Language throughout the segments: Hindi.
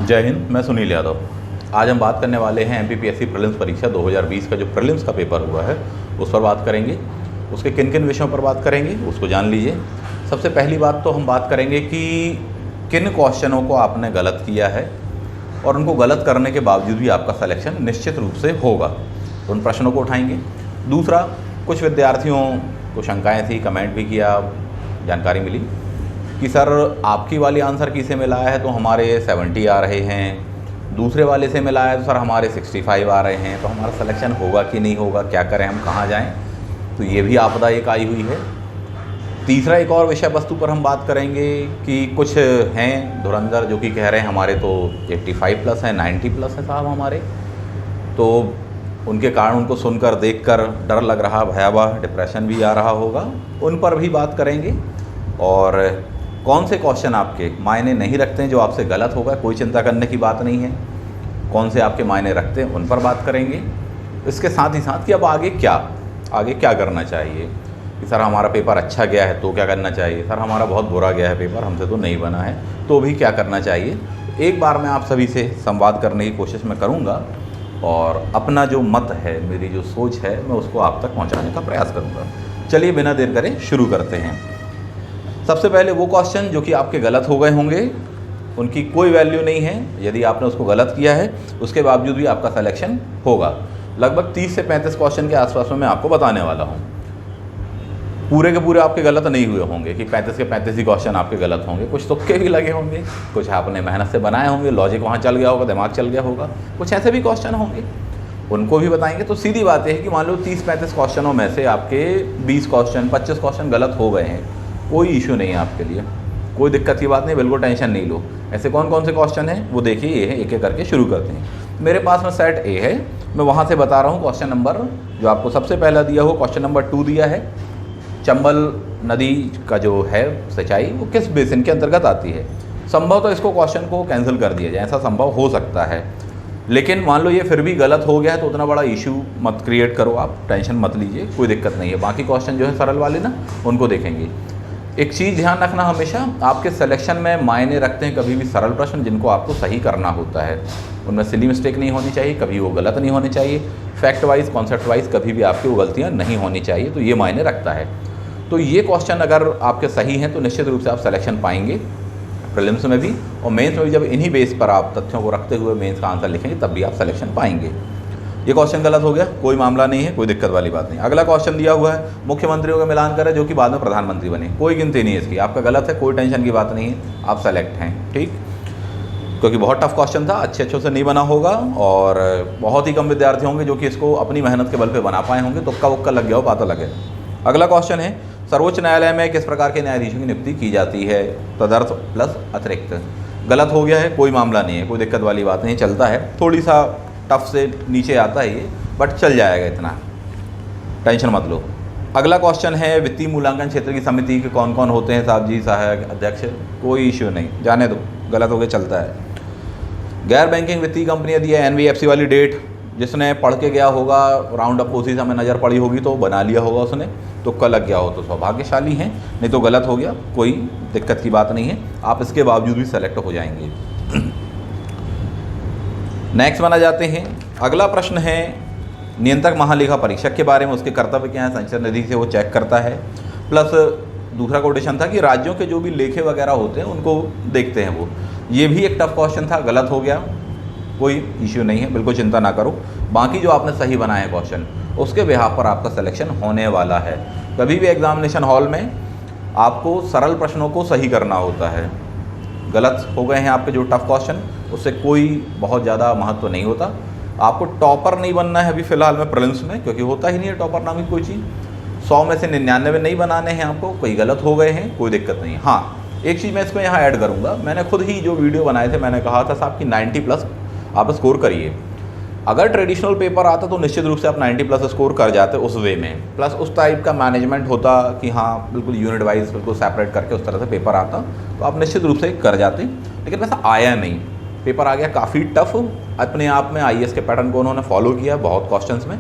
जय हिंद। मैं सुनील यादव। आज हम बात करने वाले हैं एमपीपीएससी प्रीलिम्स परीक्षा 2020 का जो प्रीलिम्स का पेपर हुआ है उस पर बात करेंगे। उसके किन किन विषयों पर बात करेंगे उसको जान लीजिए। सबसे पहली बात तो हम बात करेंगे कि किन क्वेश्चनों को आपने गलत किया है और उनको गलत करने के बावजूद भी आपका सिलेक्शन निश्चित रूप से होगा, तो उन प्रश्नों को उठाएंगे। दूसरा, कुछ विद्यार्थियों को शंकाएँ थी, कमेंट भी किया, जानकारी मिली कि सर आपकी वाली आंसर की से मिला है तो हमारे 70 आ रहे हैं, दूसरे वाले से मिला है तो सर हमारे 65 आ रहे हैं, तो हमारा सिलेक्शन होगा कि नहीं होगा, क्या करें, हम कहाँ जाएं। तो ये भी आपदा एक आई हुई है। तीसरा, एक और विषय वस्तु पर हम बात करेंगे कि कुछ हैं धुरंधर जो कि कह रहे हैं हमारे तो 85 प्लस है, 90 प्लस है साहब हमारे, तो उनके कारण उनको सुनकर देखकर डर लग रहा, भयावह डिप्रेशन भी आ रहा होगा, उन पर भी बात करेंगे। और कौन से क्वेश्चन आपके मायने नहीं रखते हैं जो आपसे गलत होगा, कोई चिंता करने की बात नहीं है, कौन से आपके मायने रखते हैं उन पर बात करेंगे। इसके साथ ही साथ कि अब आगे क्या करना चाहिए, कि सर हमारा पेपर अच्छा गया है तो क्या करना चाहिए, सर हमारा बहुत बुरा गया है पेपर, हमसे तो नहीं बना है तो भी क्या करना चाहिए। एक बार मैं आप सभी से संवाद करने की कोशिश मैं करूँगा और अपना जो मत है, मेरी जो सोच है, मैं उसको आप तक पहुँचाने का प्रयास करूँगा। चलिए बिना देर करे शुरू करते हैं। सबसे पहले वो क्वेश्चन जो कि आपके गलत हो गए होंगे, उनकी कोई वैल्यू नहीं है यदि आपने उसको गलत किया है, उसके बावजूद भी आपका सिलेक्शन होगा। लगभग 30 से 35 क्वेश्चन के आसपास में मैं आपको बताने वाला हूँ। पूरे के पूरे आपके गलत नहीं हुए होंगे कि 35 के 35 ही क्वेश्चन आपके गलत होंगे, कुछ तुक्के भी लगे होंगे, कुछ आपने मेहनत से बनाए होंगे, लॉजिक वहाँ चल गया होगा, दिमाग चल गया होगा, कुछ ऐसे भी क्वेश्चन होंगे, उनको भी बताएंगे। तो सीधी बात है कि मान लो 30-35 क्वेश्चनों में से आपके 20 क्वेश्चन 25 क्वेश्चन गलत हो गए हैं, कोई इशू नहीं है आपके लिए, कोई दिक्कत की बात नहीं, बिल्कुल टेंशन नहीं लो। ऐसे कौन कौन से क्वेश्चन हैं वो देखिए, ये है, एक एक करके शुरू करते हैं। मेरे पास में सेट ए है, मैं वहाँ से बता रहा हूँ क्वेश्चन नंबर जो आपको सबसे पहला दिया हो, क्वेश्चन नंबर 2 दिया है, चंबल नदी का जो है सिंचाई वो किस बेसिन के अंतर्गत आती है। संभव तो इसको क्वेश्चन को कैंसिल कर दिया जाए, ऐसा संभव हो सकता है, लेकिन मान लो ये फिर भी गलत हो गया है तो उतना बड़ा इशू मत क्रिएट करो, आप टेंशन मत लीजिए, कोई दिक्कत नहीं है। बाकी क्वेश्चन जो है सरल वाले ना, उनको देखेंगे। एक चीज़ ध्यान रखना, हमेशा आपके सिलेक्शन में मायने रखते हैं कभी भी सरल प्रश्न जिनको आपको सही करना होता है, उनमें सिली मिस्टेक नहीं होनी चाहिए, कभी वो गलत नहीं होने चाहिए, फैक्ट वाइज कॉन्सेप्ट वाइज कभी भी आपकी वो गलतियाँ नहीं होनी चाहिए, तो ये मायने रखता है। तो ये क्वेश्चन अगर आपके सही हैं तो निश्चित रूप से आप सिलेक्शन पाएंगे प्रीलिम्स में भी, और मेंस में भी जब इन्हीं बेस पर आप तथ्यों को रखते हुए मेंस का आंसर लिखेंगे तब भी आप सिलेक्शन पाएंगे। ये क्वेश्चन गलत हो गया, कोई मामला नहीं है, कोई दिक्कत वाली बात नहीं। अगला क्वेश्चन दिया हुआ है, मुख्यमंत्रियों का मिलान करें जो कि बाद में प्रधानमंत्री बने, कोई गिनती नहीं है इसकी, आपका गलत है, कोई टेंशन की बात नहीं है, आप सेलेक्ट हैं, ठीक। क्योंकि बहुत टफ क्वेश्चन था, अच्छे से नहीं बना होगा और बहुत ही कम विद्यार्थी होंगे जो कि इसको अपनी मेहनत के बल पर बना पाए होंगे, तुक्का वक्का लग गया हो, पता लगे। अगला क्वेश्चन है, सर्वोच्च न्यायालय में किस प्रकार के न्यायाधीशों की नियुक्ति की जाती है, तदर्थ प्लस अतिरिक्त। गलत हो गया है, कोई मामला नहीं है, कोई दिक्कत वाली बात नहीं, चलता है, थोड़ी सा टफ से नीचे आता है ये, बट चल जाएगा, इतना टेंशन मत लो। अगला क्वेश्चन है, वित्तीय मूल्यांकन क्षेत्र की समिति के कौन कौन होते हैं साहब जी, सहायक अध्यक्ष, कोई इश्यू नहीं, जाने दो, गलत हो गया, चलता है। गैर बैंकिंग वित्तीय कंपनियाँ दी है, एनबीएफसी वाली डेट, जिसने पढ़ के गया होगा, राउंड अप उसी समय नज़र पड़ी होगी तो बना लिया होगा उसने, तुक्का लग गया हो तो सौभाग्यशाली हैं, नहीं तो गलत हो गया, कोई दिक्कत की बात नहीं है, आप इसके बावजूद भी सेलेक्ट हो जाएंगे। नेक्स्ट बना जाते हैं। अगला प्रश्न है, नियंत्रक महालेखा परीक्षक के बारे में, उसके कर्तव्य क्या हैं, संचय निधि से वो चेक करता है, प्लस दूसरा कोटेशन था कि राज्यों के जो भी लेखे वगैरह होते हैं उनको देखते हैं वो। ये भी एक टफ क्वेश्चन था, गलत हो गया, कोई इश्यू नहीं है, बिल्कुल चिंता ना करो। बाकी जो आपने सही बनाए हैं क्वेश्चन, उसके बिहाफ पर आपका सिलेक्शन होने वाला है। कभी भी एग्जामिनेशन हॉल में आपको सरल प्रश्नों को सही करना होता है, गलत हो गए हैं आपके जो टफ क्वेश्चन, उससे कोई बहुत ज़्यादा महत्व नहीं होता। आपको टॉपर नहीं बनना है अभी फ़िलहाल में प्रीलिम्स में, क्योंकि होता ही नहीं है टॉपर नाम की कोई चीज़। 100 में से 99 नहीं बनाने हैं आपको, कोई गलत हो गए हैं, कोई दिक्कत नहीं। हाँ, एक चीज़ मैं इसमें यहाँ ऐड करूँगा, मैंने खुद ही जो वीडियो बनाए थे मैंने कहा था साहब कि 90 प्लस आप स्कोर करिए। अगर ट्रेडिशनल पेपर आता तो निश्चित रूप से आप 90 प्लस स्कोर कर जाते उस वे में, प्लस उस टाइप का मैनेजमेंट होता कि हाँ बिल्कुल यूनिट वाइज बिल्कुल सेपरेट करके उस तरह से पेपर आता तो आप निश्चित रूप से कर जाते, लेकिन वैसा आया नहीं। पेपर आ गया काफ़ी टफ, अपने आप में आईएएस के पैटर्न को उन्होंने फॉलो किया बहुत क्वेश्चंस में,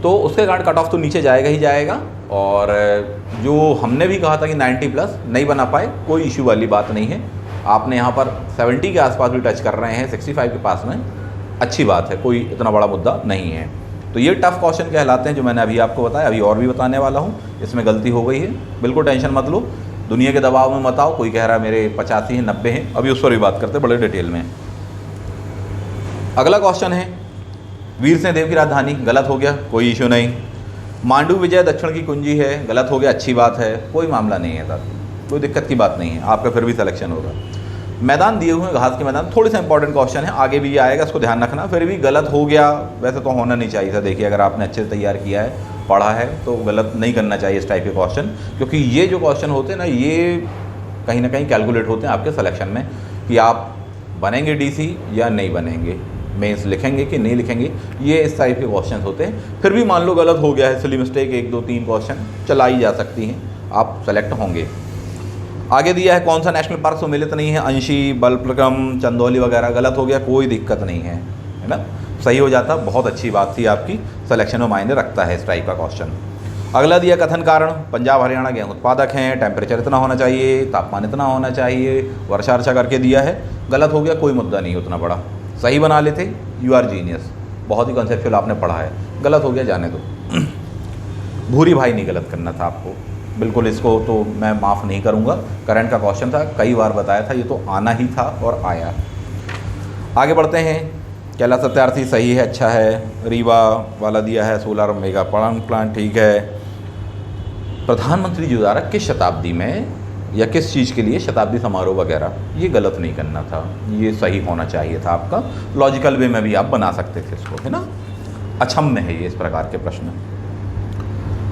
तो उसके कारण कट ऑफ तो नीचे जाएगा ही जाएगा। और जो हमने भी कहा था कि 90 प्लस नहीं बना पाए, कोई इशू वाली बात नहीं है, आपने यहाँ पर 70 के आसपास भी टच कर रहे हैं, 65 के पास में, अच्छी बात है, कोई इतना बड़ा मुद्दा नहीं है। तो ये टफ क्वेश्चन कहलाते हैं जो मैंने अभी आपको बताया, अभी और भी बताने वाला हूँ। इसमें गलती हो गई है, बिल्कुल टेंशन मत लो, दुनिया के दबाव में मत आओ। कोई कह रहा है मेरे 85 हैं, 90 हैं, अभी उस पर भी बात करते हैं बड़े डिटेल में। अगला क्वेश्चन है वीर सिंह देव की राजधानी, गलत हो गया, कोई इशू नहीं। मांडू विजय दक्षिण की कुंजी है, गलत हो गया, अच्छी बात है, कोई मामला नहीं है साहब, कोई दिक्कत की बात नहीं है, आपका फिर भी सिलेक्शन होगा। मैदान दिए हुए हैं घास के मैदान, थोड़ी सा इंपॉर्टेंट क्वेश्चन है, आगे भी ये आएगा, इसको ध्यान रखना। फिर भी गलत हो गया, वैसे तो होना नहीं चाहिए था। देखिए अगर आपने अच्छे से तैयार किया है, पढ़ा है, तो गलत नहीं करना चाहिए इस टाइप के क्वेश्चन, क्योंकि ये जो क्वेश्चन होते हैं ना, ये कहीं ना कहीं कैलकुलेट होते हैं आपके सिलेक्शन में कि आप बनेंगे डीसी या नहीं बनेंगे, मेंस लिखेंगे कि नहीं लिखेंगे, ये इस टाइप के क्वेश्चन होते हैं। फिर भी मान लो गलत हो गया है, सिली मिस्टेक, 1 2 3 क्वेश्चन चलाई जा सकती हैं, आप सेलेक्ट होंगे। आगे दिया है कौन सा नेशनल पार्क सम्मिलित नहीं है, अंशी, बलप्रकम, चंदौली वगैरह, गलत हो गया, कोई दिक्कत नहीं है, है ना, सही हो जाता, बहुत अच्छी बात थी आपकी, सिलेक्शन में मायने रखता है इस टाइप का क्वेश्चन। अगला दिया कथन कारण, पंजाब हरियाणा गेहूं उत्पादक हैं, टेम्परेचर इतना होना चाहिए, तापमान इतना होना चाहिए, वर्षा वर्षा करके दिया है, गलत हो गया, कोई मुद्दा नहीं उतना बड़ा, सही बना लेते, यू आर जीनियस, बहुत ही कॉन्सेप्चुअल आपने पढ़ा है, गलत हो गया, जाने दो। भूरी भाई नहीं गलत करना था आपको, बिल्कुल, इसको तो मैं माफ़ नहीं करूँगा, करंट का क्वेश्चन था, कई बार बताया था, ये तो आना ही था और आया। आगे बढ़ते हैं, कैलाश सत्यार्थी सही है, अच्छा है। रीवा वाला दिया है सोलर मेगा पावर प्लांट, ठीक है। प्रधानमंत्री जी द्वारा किस शताब्दी में या किस चीज़ के लिए शताब्दी समारोह वगैरह, ये गलत नहीं करना था, ये सही होना चाहिए था आपका, लॉजिकल वे में भी आप बना सकते थे इसको, है ना, अक्षम्य है ये इस प्रकार के प्रश्न।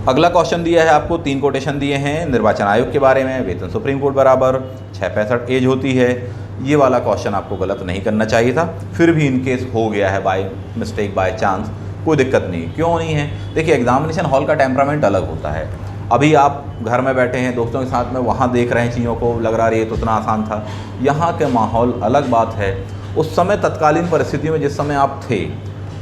अगला क्वेश्चन दिया है आपको, 3 कोटेशन दिए हैं निर्वाचन आयोग के बारे में, वेतन सुप्रीम कोर्ट बराबर, 665 एज होती है, ये वाला क्वेश्चन आपको गलत नहीं करना चाहिए था। फिर भी इनकेस हो गया है बाय मिस्टेक, बाय चांस, कोई दिक्कत नहीं, क्यों नहीं है। देखिए एग्जामिनेशन हॉल का टेम्परामेंट अलग होता है, अभी आप घर में बैठे हैं दोस्तों के साथ में, वहाँ देख रहे हैं चीज़ों को, लग रहा है ये तो इतना आसान था, यहाँ के माहौल अलग बात है। उस समय तत्कालीन परिस्थितियों में जिस समय आप थे,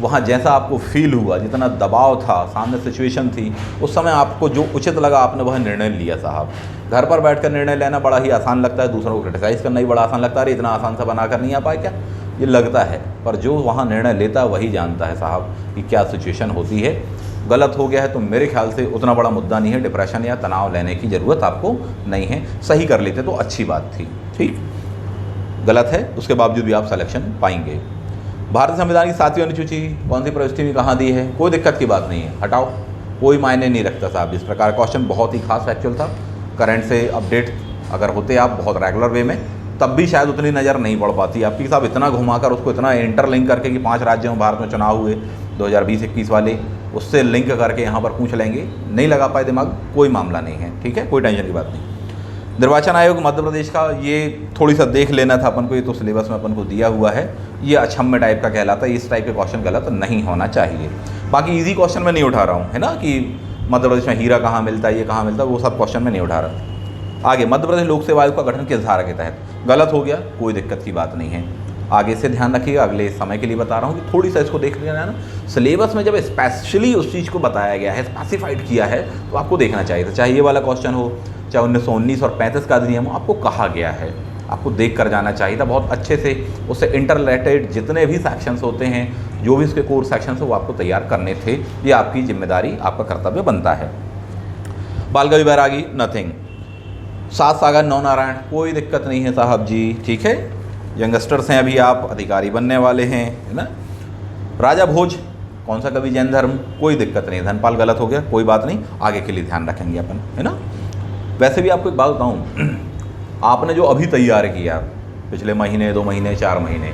वहाँ जैसा आपको फील हुआ, जितना दबाव था, सामने सिचुएशन थी, उस समय आपको जो उचित लगा आपने वह निर्णय लिया साहब। घर पर बैठकर निर्णय लेना बड़ा ही आसान लगता है, दूसरों को क्रिटिसाइज़ करना ही बड़ा आसान लगता है, अरे इतना आसान सा बनाकर नहीं आ पाए क्या, ये लगता है, पर जो वहाँ निर्णय लेता है वही जानता है साहब कि क्या सिचुएशन होती है। गलत हो गया है तो मेरे ख्याल से उतना बड़ा मुद्दा नहीं है, डिप्रेशन या तनाव लेने की ज़रूरत आपको नहीं है, सही कर लेते तो अच्छी बात थी, ठीक। गलत है उसके बावजूद भी आप सिलेक्शन पाएंगे। भारतीय संविधान की 7वीं अनुसूची कौन सी प्रविष्टि में कहाँ दी है, कोई दिक्कत की बात नहीं है, हटाओ, कोई मायने नहीं रखता साहब। इस प्रकार क्वेश्चन बहुत ही खास फैक्चुअल था, करंट से अपडेट अगर होते आप बहुत रेगुलर वे में, तब भी शायद उतनी नज़र नहीं पड़ पाती आपकी साहब, इतना घुमाकर उसको इतना इंटरलिंक करके कि 5 राज्यों में भारत में चुनाव हुए 2020-21 वाले, उससे लिंक करके यहाँ पर पूछ लेंगे, नहीं लगा पाए दिमाग, कोई मामला नहीं है, ठीक है, कोई टेंशन की बात नहीं। निर्वाचन आयोग मध्य प्रदेश का, ये थोड़ी सा देख लेना था अपन को, ये तो सिलेबस में अपन को दिया हुआ है, ये अक्षम्य टाइप का कहलाता है, इस टाइप के क्वेश्चन गलत नहीं होना चाहिए। बाकी इजी क्वेश्चन मैं नहीं उठा रहा हूँ, है ना, कि मध्य प्रदेश में हीरा कहाँ मिलता है, ये कहाँ मिलता है, वो सब क्वेश्चन मैं नहीं उठा रहा। आगे, मध्य प्रदेश लोक सेवा आयोग का गठन किस धारा के तहत, गलत हो गया, कोई दिक्कत की बात नहीं है। आगे से ध्यान रखिएगा, अगले समय के लिए बता रहा हूँ कि थोड़ी सा इसको देख लेना ना, सिलेबस में जब स्पेशली उस चीज़ को बताया गया है, स्पेसिफाइड किया है, तो आपको देखना चाहिए था, चाहे ये वाला क्वेश्चन हो, चाहे 1919 और 35 का अधिनियम हो, आपको कहा गया है, आपको देख कर जाना चाहिए था बहुत अच्छे से, उससे इंटररिलेटेड जितने भी सेक्शंस होते हैं, जो भी उसके कोर सेक्शंस हो, वो आपको तैयार करने थे, ये आपकी जिम्मेदारी, आपका कर्तव्य बनता है। बाल गंगा बैरागी, नथिंग। 7 सागर 9 नारायण, कोई दिक्कत नहीं है साहब जी, ठीक है, यंगस्टर्स हैं अभी, आप अधिकारी बनने वाले हैं, है ना। राजा भोज, कौन सा कवि, जैन धर्म, कोई दिक्कत नहीं। धनपाल, गलत हो गया, कोई बात नहीं, आगे के लिए ध्यान रखेंगे अपन, है ना। वैसे भी आपको एक बात बताऊँ, आपने जो अभी तैयार किया पिछले महीने, 2 महीने, 4 महीने,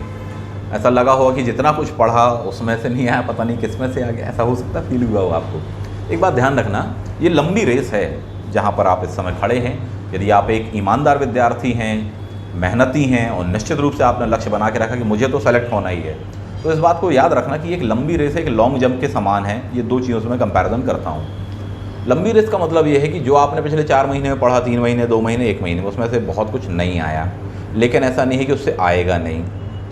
ऐसा लगा होगा कि जितना कुछ पढ़ा उसमें से नहीं आया, पता नहीं किस में से आ गया, ऐसा हो सकता है, फील हुआ हो आपको। एक बात ध्यान रखना, ये लंबी रेस है जहाँ पर आप इस समय खड़े हैं। यदि आप एक ईमानदार विद्यार्थी हैं, मेहनती हैं और निश्चित रूप से आपने लक्ष्य बना के रखा कि मुझे तो सेलेक्ट होना ही है, तो इस बात को याद रखना कि एक लंबी रेस है, एक लॉन्ग जंप के समान है। ये 2 चीज़ों से मैं कंपैरिजन करता हूँ। लंबी रेस का मतलब ये है कि जो आपने पिछले 4 महीने में पढ़ा, 3 महीने, 2 महीने, 1 महीने में, उसमें से बहुत कुछ नहीं आया, लेकिन ऐसा नहीं है कि उससे आएगा नहीं,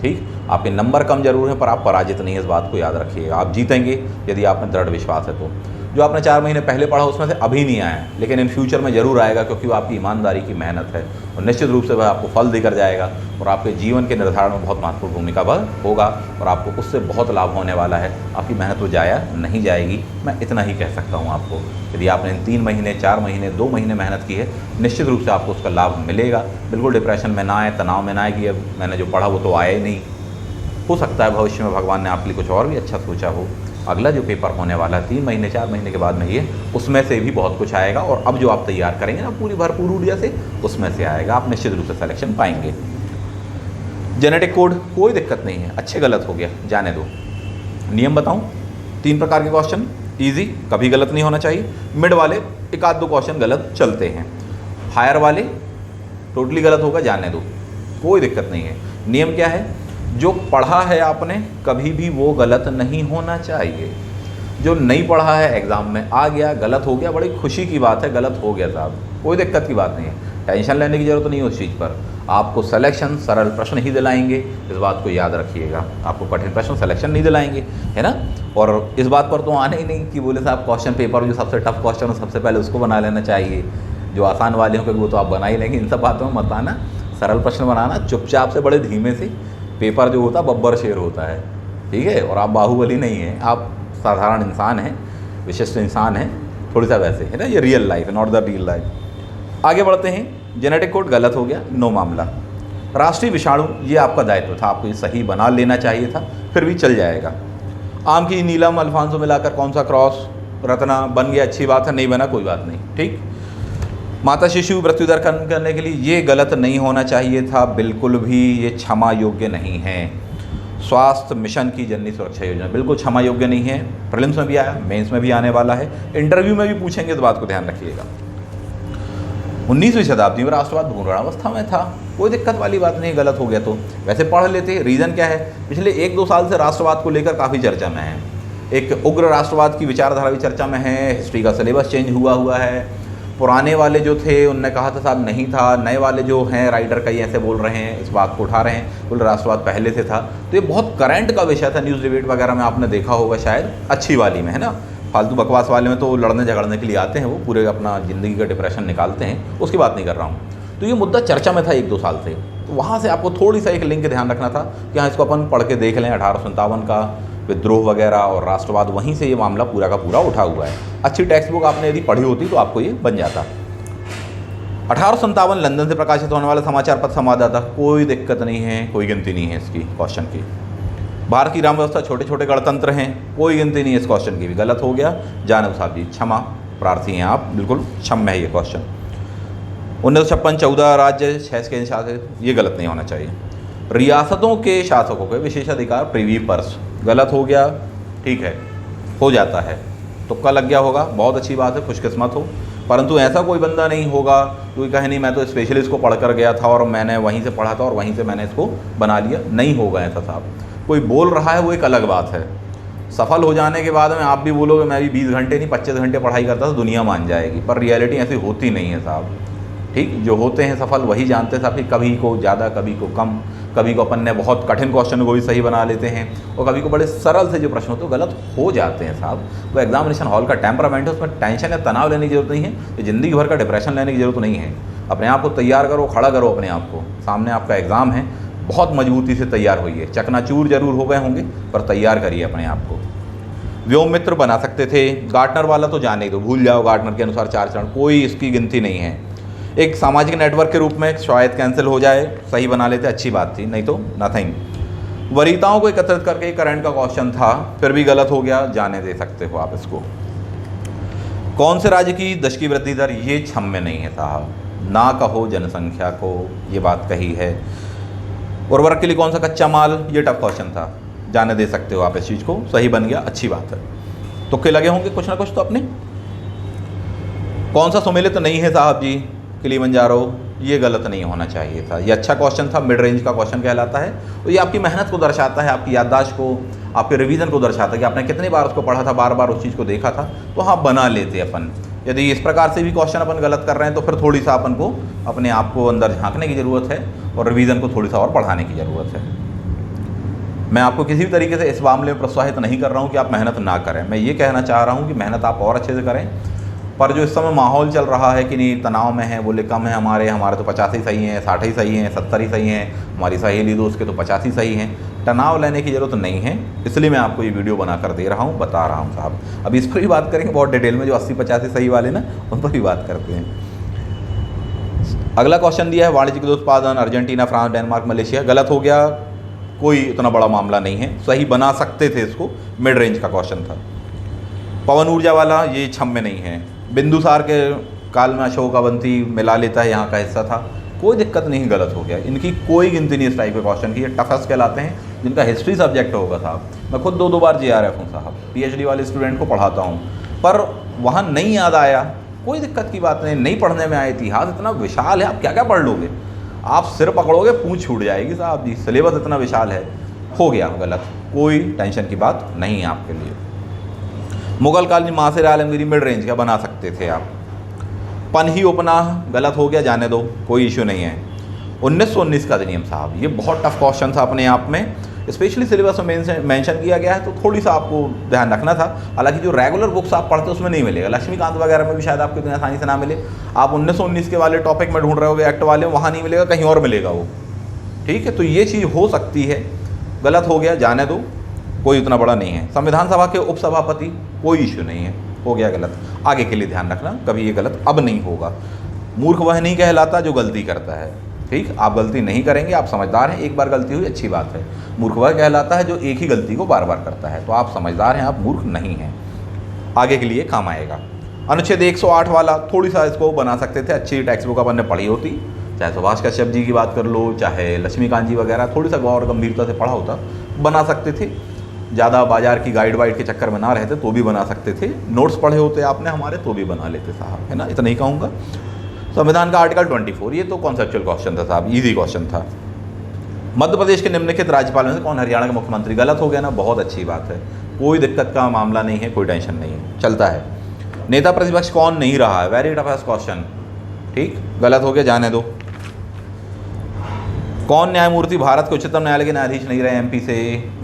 ठीक। आपके नंबर कम जरूर हैं पर आप पराजित नहीं है, इस बात को याद रखिएगा। आप जीतेंगे यदि आप में दृढ़ विश्वास है तो। जो आपने 4 महीने पहले पढ़ा उसमें से अभी नहीं आया है, लेकिन इन फ्यूचर में ज़रूर आएगा, क्योंकि वो आपकी ईमानदारी की मेहनत है और निश्चित रूप से वह आपको फल देकर जाएगा और आपके जीवन के निर्धारण में बहुत महत्वपूर्ण भूमिका वह होगा और आपको उससे बहुत लाभ होने वाला है। आपकी मेहनत तो जाया नहीं जाएगी, मैं इतना ही कह सकता हूँ आपको। यदि आपने इन 3 महीने, 4 महीने, 2 महीने मेहनत की है, निश्चित रूप से आपको उसका लाभ मिलेगा। बिल्कुल डिप्रेशन में ना आए, तनाव में ना आए कि अब मैंने जो पढ़ा वो तो आया ही नहीं। हो सकता है भविष्य में भगवान ने आपके लिए कुछ और भी अच्छा सोचा हो। अगला जो पेपर होने वाला है 3 महीने 4 महीने के बाद में, ये उसमें से भी बहुत कुछ आएगा और अब जो आप तैयार करेंगे ना पूरी भरपूर ऊर्जा से, उसमें से आएगा, आप निश्चित रूप से सिलेक्शन पाएंगे। जेनेटिक कोड कोई दिक्कत नहीं है, अच्छे गलत हो गया जाने दो। नियम बताऊं, 3 प्रकार के क्वेश्चन, इजी कभी गलत नहीं होना चाहिए, मिड वाले 1-2 क्वेश्चन गलत चलते हैं, हायर वाले टोटली गलत होगा, जाने दो, कोई दिक्कत नहीं है। नियम क्या है, जो पढ़ा है आपने कभी भी वो गलत नहीं होना चाहिए। जो नहीं पढ़ा है एग्ज़ाम में आ गया, गलत हो गया, बड़ी खुशी की बात है, गलत हो गया साहब, कोई दिक्कत की बात नहीं है, टेंशन लेने की ज़रूरत नहीं है उस चीज़ पर। आपको सिलेक्शन सरल प्रश्न ही दिलाएंगे, इस बात को याद रखिएगा, आपको कठिन प्रश्न सिलेक्शन नहीं दिलाएंगे, है ना। और इस बात पर तो आने ही नहीं कि बोले साहब क्वेश्चन पेपर जो सबसे टफ क्वेश्चन हो सबसे पहले उसको बना लेना चाहिए, जो आसान वाले होंगे वो तो आप बना ही लेंगे। इन सब बातों में मत आना, सरल प्रश्न बनाना, चुपचाप से बड़े धीमे से। पेपर जो होता है बब्बर शेर होता है, ठीक है, और आप बाहुबली नहीं हैं, आप साधारण इंसान हैं, विशिष्ट इंसान हैं, थोड़ी सा वैसे है ना, ये रियल लाइफ है, नॉट द रियल लाइफ। आगे बढ़ते हैं, जेनेटिक कोड गलत हो गया, नो मामला। राष्ट्रीय विषाणु ये आपका दायित्व था, आपको ये सही बना लेना चाहिए था, फिर भी चल जाएगा। आम की नीलम अल्फांसो मिलाकर कौन सा क्रॉस रत्ना बन गया, अच्छी बात है, नहीं बना कोई बात नहीं, ठीक। माता शिशु मृत्यु दर कम करने के लिए ये गलत नहीं होना चाहिए था, बिल्कुल भी ये क्षमा योग्य नहीं है। स्वास्थ्य मिशन की जननी सुरक्षा योजना बिल्कुल क्षमा योग्य नहीं है, प्रीलिम्स में भी आया, मेंस में भी आने वाला है, इंटरव्यू में भी पूछेंगे, इस बात को ध्यान रखिएगा। 19वीं शताब्दी में राष्ट्रवाद भ्रूणावस्था में था, कोई दिक्कत वाली बात नहीं, गलत हो गया तो वैसे पढ़ लेते। रीज़न क्या है, पिछले 1-2 साल से राष्ट्रवाद को लेकर काफ़ी चर्चा में है, एक उग्र राष्ट्रवाद की विचारधारा भी चर्चा में है, हिस्ट्री का सिलेबस चेंज हुआ है। पुराने वाले जो थे उनने कहा था साहब नहीं था, नए वाले जो हैं राइटर कई ऐसे बोल रहे हैं, इस बात को उठा रहे हैं, बोल राष्ट्रवाद पहले से था। तो ये बहुत करंट का विषय था, न्यूज़ डिबेट वगैरह में आपने देखा होगा शायद, अच्छी वाली में, है ना। फालतू बकवास वाले में तो लड़ने झगड़ने के लिए आते हैं, वो पूरे अपना ज़िंदगी का डिप्रेशन निकालते हैं, उसकी बात नहीं कर रहा हूँ। तो ये मुद्दा चर्चा में था 1-2 साल से, तो वहाँ से आपको थोड़ी सा एक लिंक ध्यान रखना था कि हाँ इसको अपन पढ़ के देख लें। 1857 का विद्रोह वगैरह और राष्ट्रवाद, वहीं से ये मामला पूरा का पूरा उठा हुआ है। अच्छी टेक्स्ट बुक आपने यदि पढ़ी होती तो आपको ये बन जाता। 1857 लंदन से प्रकाशित होने वाला समाचार पत्र संवाददाता, कोई दिक्कत नहीं है, कोई गिनती नहीं है इसकी क्वेश्चन की। भारत की ग्राम व्यवस्था छोटे छोटे गणतंत्र हैं, कोई गिनती नहीं है इस क्वेश्चन की भी, गलत हो गया, जानब साहब जी क्षमा प्रार्थी हैं आप, बिल्कुल क्षम्य है ये क्वेश्चन। 1956 14 राज्य 6 के शासित, ये गलत नहीं होना चाहिए। रियासतों के शासकों के विशेषाधिकार प्रिवी पर्स, गलत हो गया, ठीक है, हो जाता है, तुक्का लग गया होगा, बहुत अच्छी बात है, खुशकिस्मत हो। परंतु ऐसा कोई बंदा नहीं होगा जो कहे नहीं मैं तो स्पेशलिस्ट को पढ़ कर गया था और मैंने वहीं से पढ़ा था और वहीं से मैंने इसको बना लिया, नहीं होगा ऐसा साहब। कोई बोल रहा है वो एक अलग बात है, सफल हो जाने के बाद में आप भी बोलोगे मैं भी 20 घंटे नहीं 25 घंटे पढ़ाई करता था, दुनिया मान जाएगी, पर रियलिटी ऐसी होती नहीं है साहब, ठीक। जो होते हैं सफल वही जानते हैं साहब कि कभी को ज़्यादा कभी को कम, कभी को अपन ने बहुत कठिन क्वेश्चन को भी सही बना लेते हैं और कभी को बड़े सरल से जो प्रश्न होते हैं गलत हो जाते हैं साहब। वो एग्जामिनेशन हॉल का टेम्परामेंट है, उसमें टेंशन या तनाव लेने की जरूरत नहीं है, तो ज़िंदगी भर का डिप्रेशन लेने की जरूरत नहीं है। अपने आप को तैयार करो, खड़ा करो अपने आप को, सामने आपका एग्ज़ाम है, बहुत मजबूती से तैयार होइए, चकनाचूर जरूर हो गए होंगे पर तैयार करिए अपने आप को। व्योम मित्र बना सकते थे, गार्टनर वाला तो जाने दो, भूल जाओ, गार्टनर के अनुसार 4 चरण, कोई इसकी गिनती नहीं है। एक सामाजिक नेटवर्क के रूप में शायद कैंसिल हो जाए, सही बना लेते अच्छी बात थी, नहीं तो नथिंग। वरीयताओं को एकत्रित करके करंट का क्वेश्चन था, फिर भी गलत हो गया, जाने दे सकते हो आप इसको। कौन से राज्य की दशकी वृद्धि दर, ये क्षम्य नहीं है साहब, ना कहो जनसंख्या को, ये बात कही है। उर्वरक के लिए कौन सा कच्चा माल, ये टफ क्वेश्चन था, जाने दे सकते हो आप इस चीज़ को, सही बन गया, अच्छी बात है। तुक्के लगे होंगे कुछ ना कुछ तो अपने। कौन सा सुमेलित नहीं है साहब जी, किलिमंजारो, ये गलत नहीं होना चाहिए था, ये अच्छा क्वेश्चन था, मिड रेंज का क्वेश्चन कहलाता है, और ये आपकी मेहनत को दर्शाता है, आपकी याददाश्त को, आपके रिवीजन को दर्शाता है कि आपने कितनी बार उसको पढ़ा था, बार बार उस चीज़ को देखा था, तो हाँ बना लेते अपन। यदि इस प्रकार से भी क्वेश्चन अपन गलत कर रहे हैं तो फिर थोड़ी सा अपन को अपने आप को अंदर झांकने की ज़रूरत है और रिवीजन को थोड़ी सा और पढ़ाने की ज़रूरत है। मैं आपको किसी भी तरीके से इस मामले में प्रोत्साहित नहीं कर रहा हूँ कि आप मेहनत ना करें। मैं ये कहना चाह रहा हूँ कि मेहनत आप और अच्छे से करें। पर जो इस समय माहौल चल रहा है कि नहीं तनाव में है, बोले कम है हमारे तो 50 ही सही हैं, 60 ही सही हैं, 70 ही सही हैं, हमारी सहेली दोस्त के तो 50 ही सही हैं, तनाव लेने की ज़रूरत नहीं है। इसलिए मैं आपको ये वीडियो बनाकर दे रहा हूँ, बता रहा हूँ साहब। अब इस पर भी बात करेंगे बहुत डिटेल में, जो 80-85 सही वाले ना उन पर भी बात करते हैं। अगला क्वेश्चन दिया है वाणिज्यिक उत्पादन अर्जेंटीना, फ्रांस, डेनमार्क, मलेशिया। गलत हो गया, कोई इतना बड़ा मामला नहीं है, सही बना सकते थे इसको, मिड रेंज का क्वेश्चन था। पवन ऊर्जा वाला ये छम में नहीं है। बिंदुसार के काल में अशोक अवंती मिला लेता है, यहाँ का हिस्सा था, कोई दिक्कत नहीं, गलत हो गया। इनकी कोई गिनती नहीं इस टाइप के क्वेश्चन की। ये टफेस्ट कहलाते हैं, जिनका हिस्ट्री सब्जेक्ट होगा साहब। मैं खुद 2 बार JRF हूँ साहब, PhD वाले स्टूडेंट को पढ़ाता हूँ, पर वहाँ नहीं याद आया, कोई दिक्कत की बात नहीं। नहीं पढ़ने में आया, इतिहास इतना विशाल है, आप क्या क्या पढ़ लोगे, आप सिर पकड़ोगे पूंछ छूट जाएगी साहब जी, सिलेबस इतना विशाल है। हो गया गलत, कोई टेंशन की बात नहीं है आपके लिए। मुगल कालीन मासिर आलमगीरी मिड रेंज का बना सकते थे आप। पनही उपनाह गलत हो गया, जाने दो, कोई इशू नहीं है। 1919 का अधिनियम साहब, ये बहुत टफ क्वेश्चन था अपने आप में, स्पेशली सिलेबस में मेंशन किया गया है, तो थोड़ी सा आपको ध्यान रखना था। हालांकि जो रेगुलर बुक्स आप पढ़ते उसमें नहीं मिलेगा, लक्ष्मीकांत वगैरह में भी शायद आपको इतनी आसानी से ना मिले। आप 1919 के वाले टॉपिक में ढूंढ रहे होगे, एक्ट वाले, वहाँ नहीं मिलेगा, कहीं और मिलेगा वो, ठीक है। तो ये चीज़ हो सकती है, गलत हो गया, जाने दो, कोई उतना बड़ा नहीं है। संविधान सभा के उपसभापति, कोई इशू नहीं है, हो गया गलत। आगे के लिए ध्यान रखना, कभी ये गलत अब नहीं होगा। मूर्ख वह नहीं कहलाता जो गलती करता है, ठीक, आप गलती नहीं करेंगे, आप समझदार हैं, एक बार गलती हुई अच्छी बात है। मूर्ख वह कहलाता है जो एक ही गलती को बार बार करता है, तो आप समझदार हैं, आप मूर्ख नहीं हैं, आगे के लिए काम आएगा। अनुच्छेद 108 वाला थोड़ी सा इसको बना सकते थे, अच्छी टेक्स्ट बुक अपन ने पढ़ी होती, चाहे सुभाष कश्यप जी की बात कर लो, चाहे लक्ष्मीकांत जी वगैरह, थोड़ी सा गौर गंभीरता से पढ़ा होता, बना सकते थे। ज़्यादा बाजार की गाइड वाइड के चक्कर में ना रहते तो भी बना सकते थे। नोट्स पढ़े होते आपने हमारे तो भी बना लेते साहब, है ना, इतना ही कहूँगा। संविधान का आर्टिकल 24, ये तो कॉन्सेप्चुअल क्वेश्चन था साहब, इजी क्वेश्चन था। मध्य प्रदेश के निम्नलिखित राज्यपाल में से कौन हरियाणा का मुख्यमंत्री, गलत हो गया ना, बहुत अच्छी बात है, कोई दिक्कत का मामला नहीं है, कोई टेंशन नहीं है, चलता है। नेता प्रतिपक्ष कौन नहीं रहा है, वेरी टफेस्ट क्वेश्चन, ठीक, गलत हो गया, जाने दो। कौन न्यायमूर्ति भारत के उच्चतम न्यायालय के न्यायाधीश नहीं रहे MP से,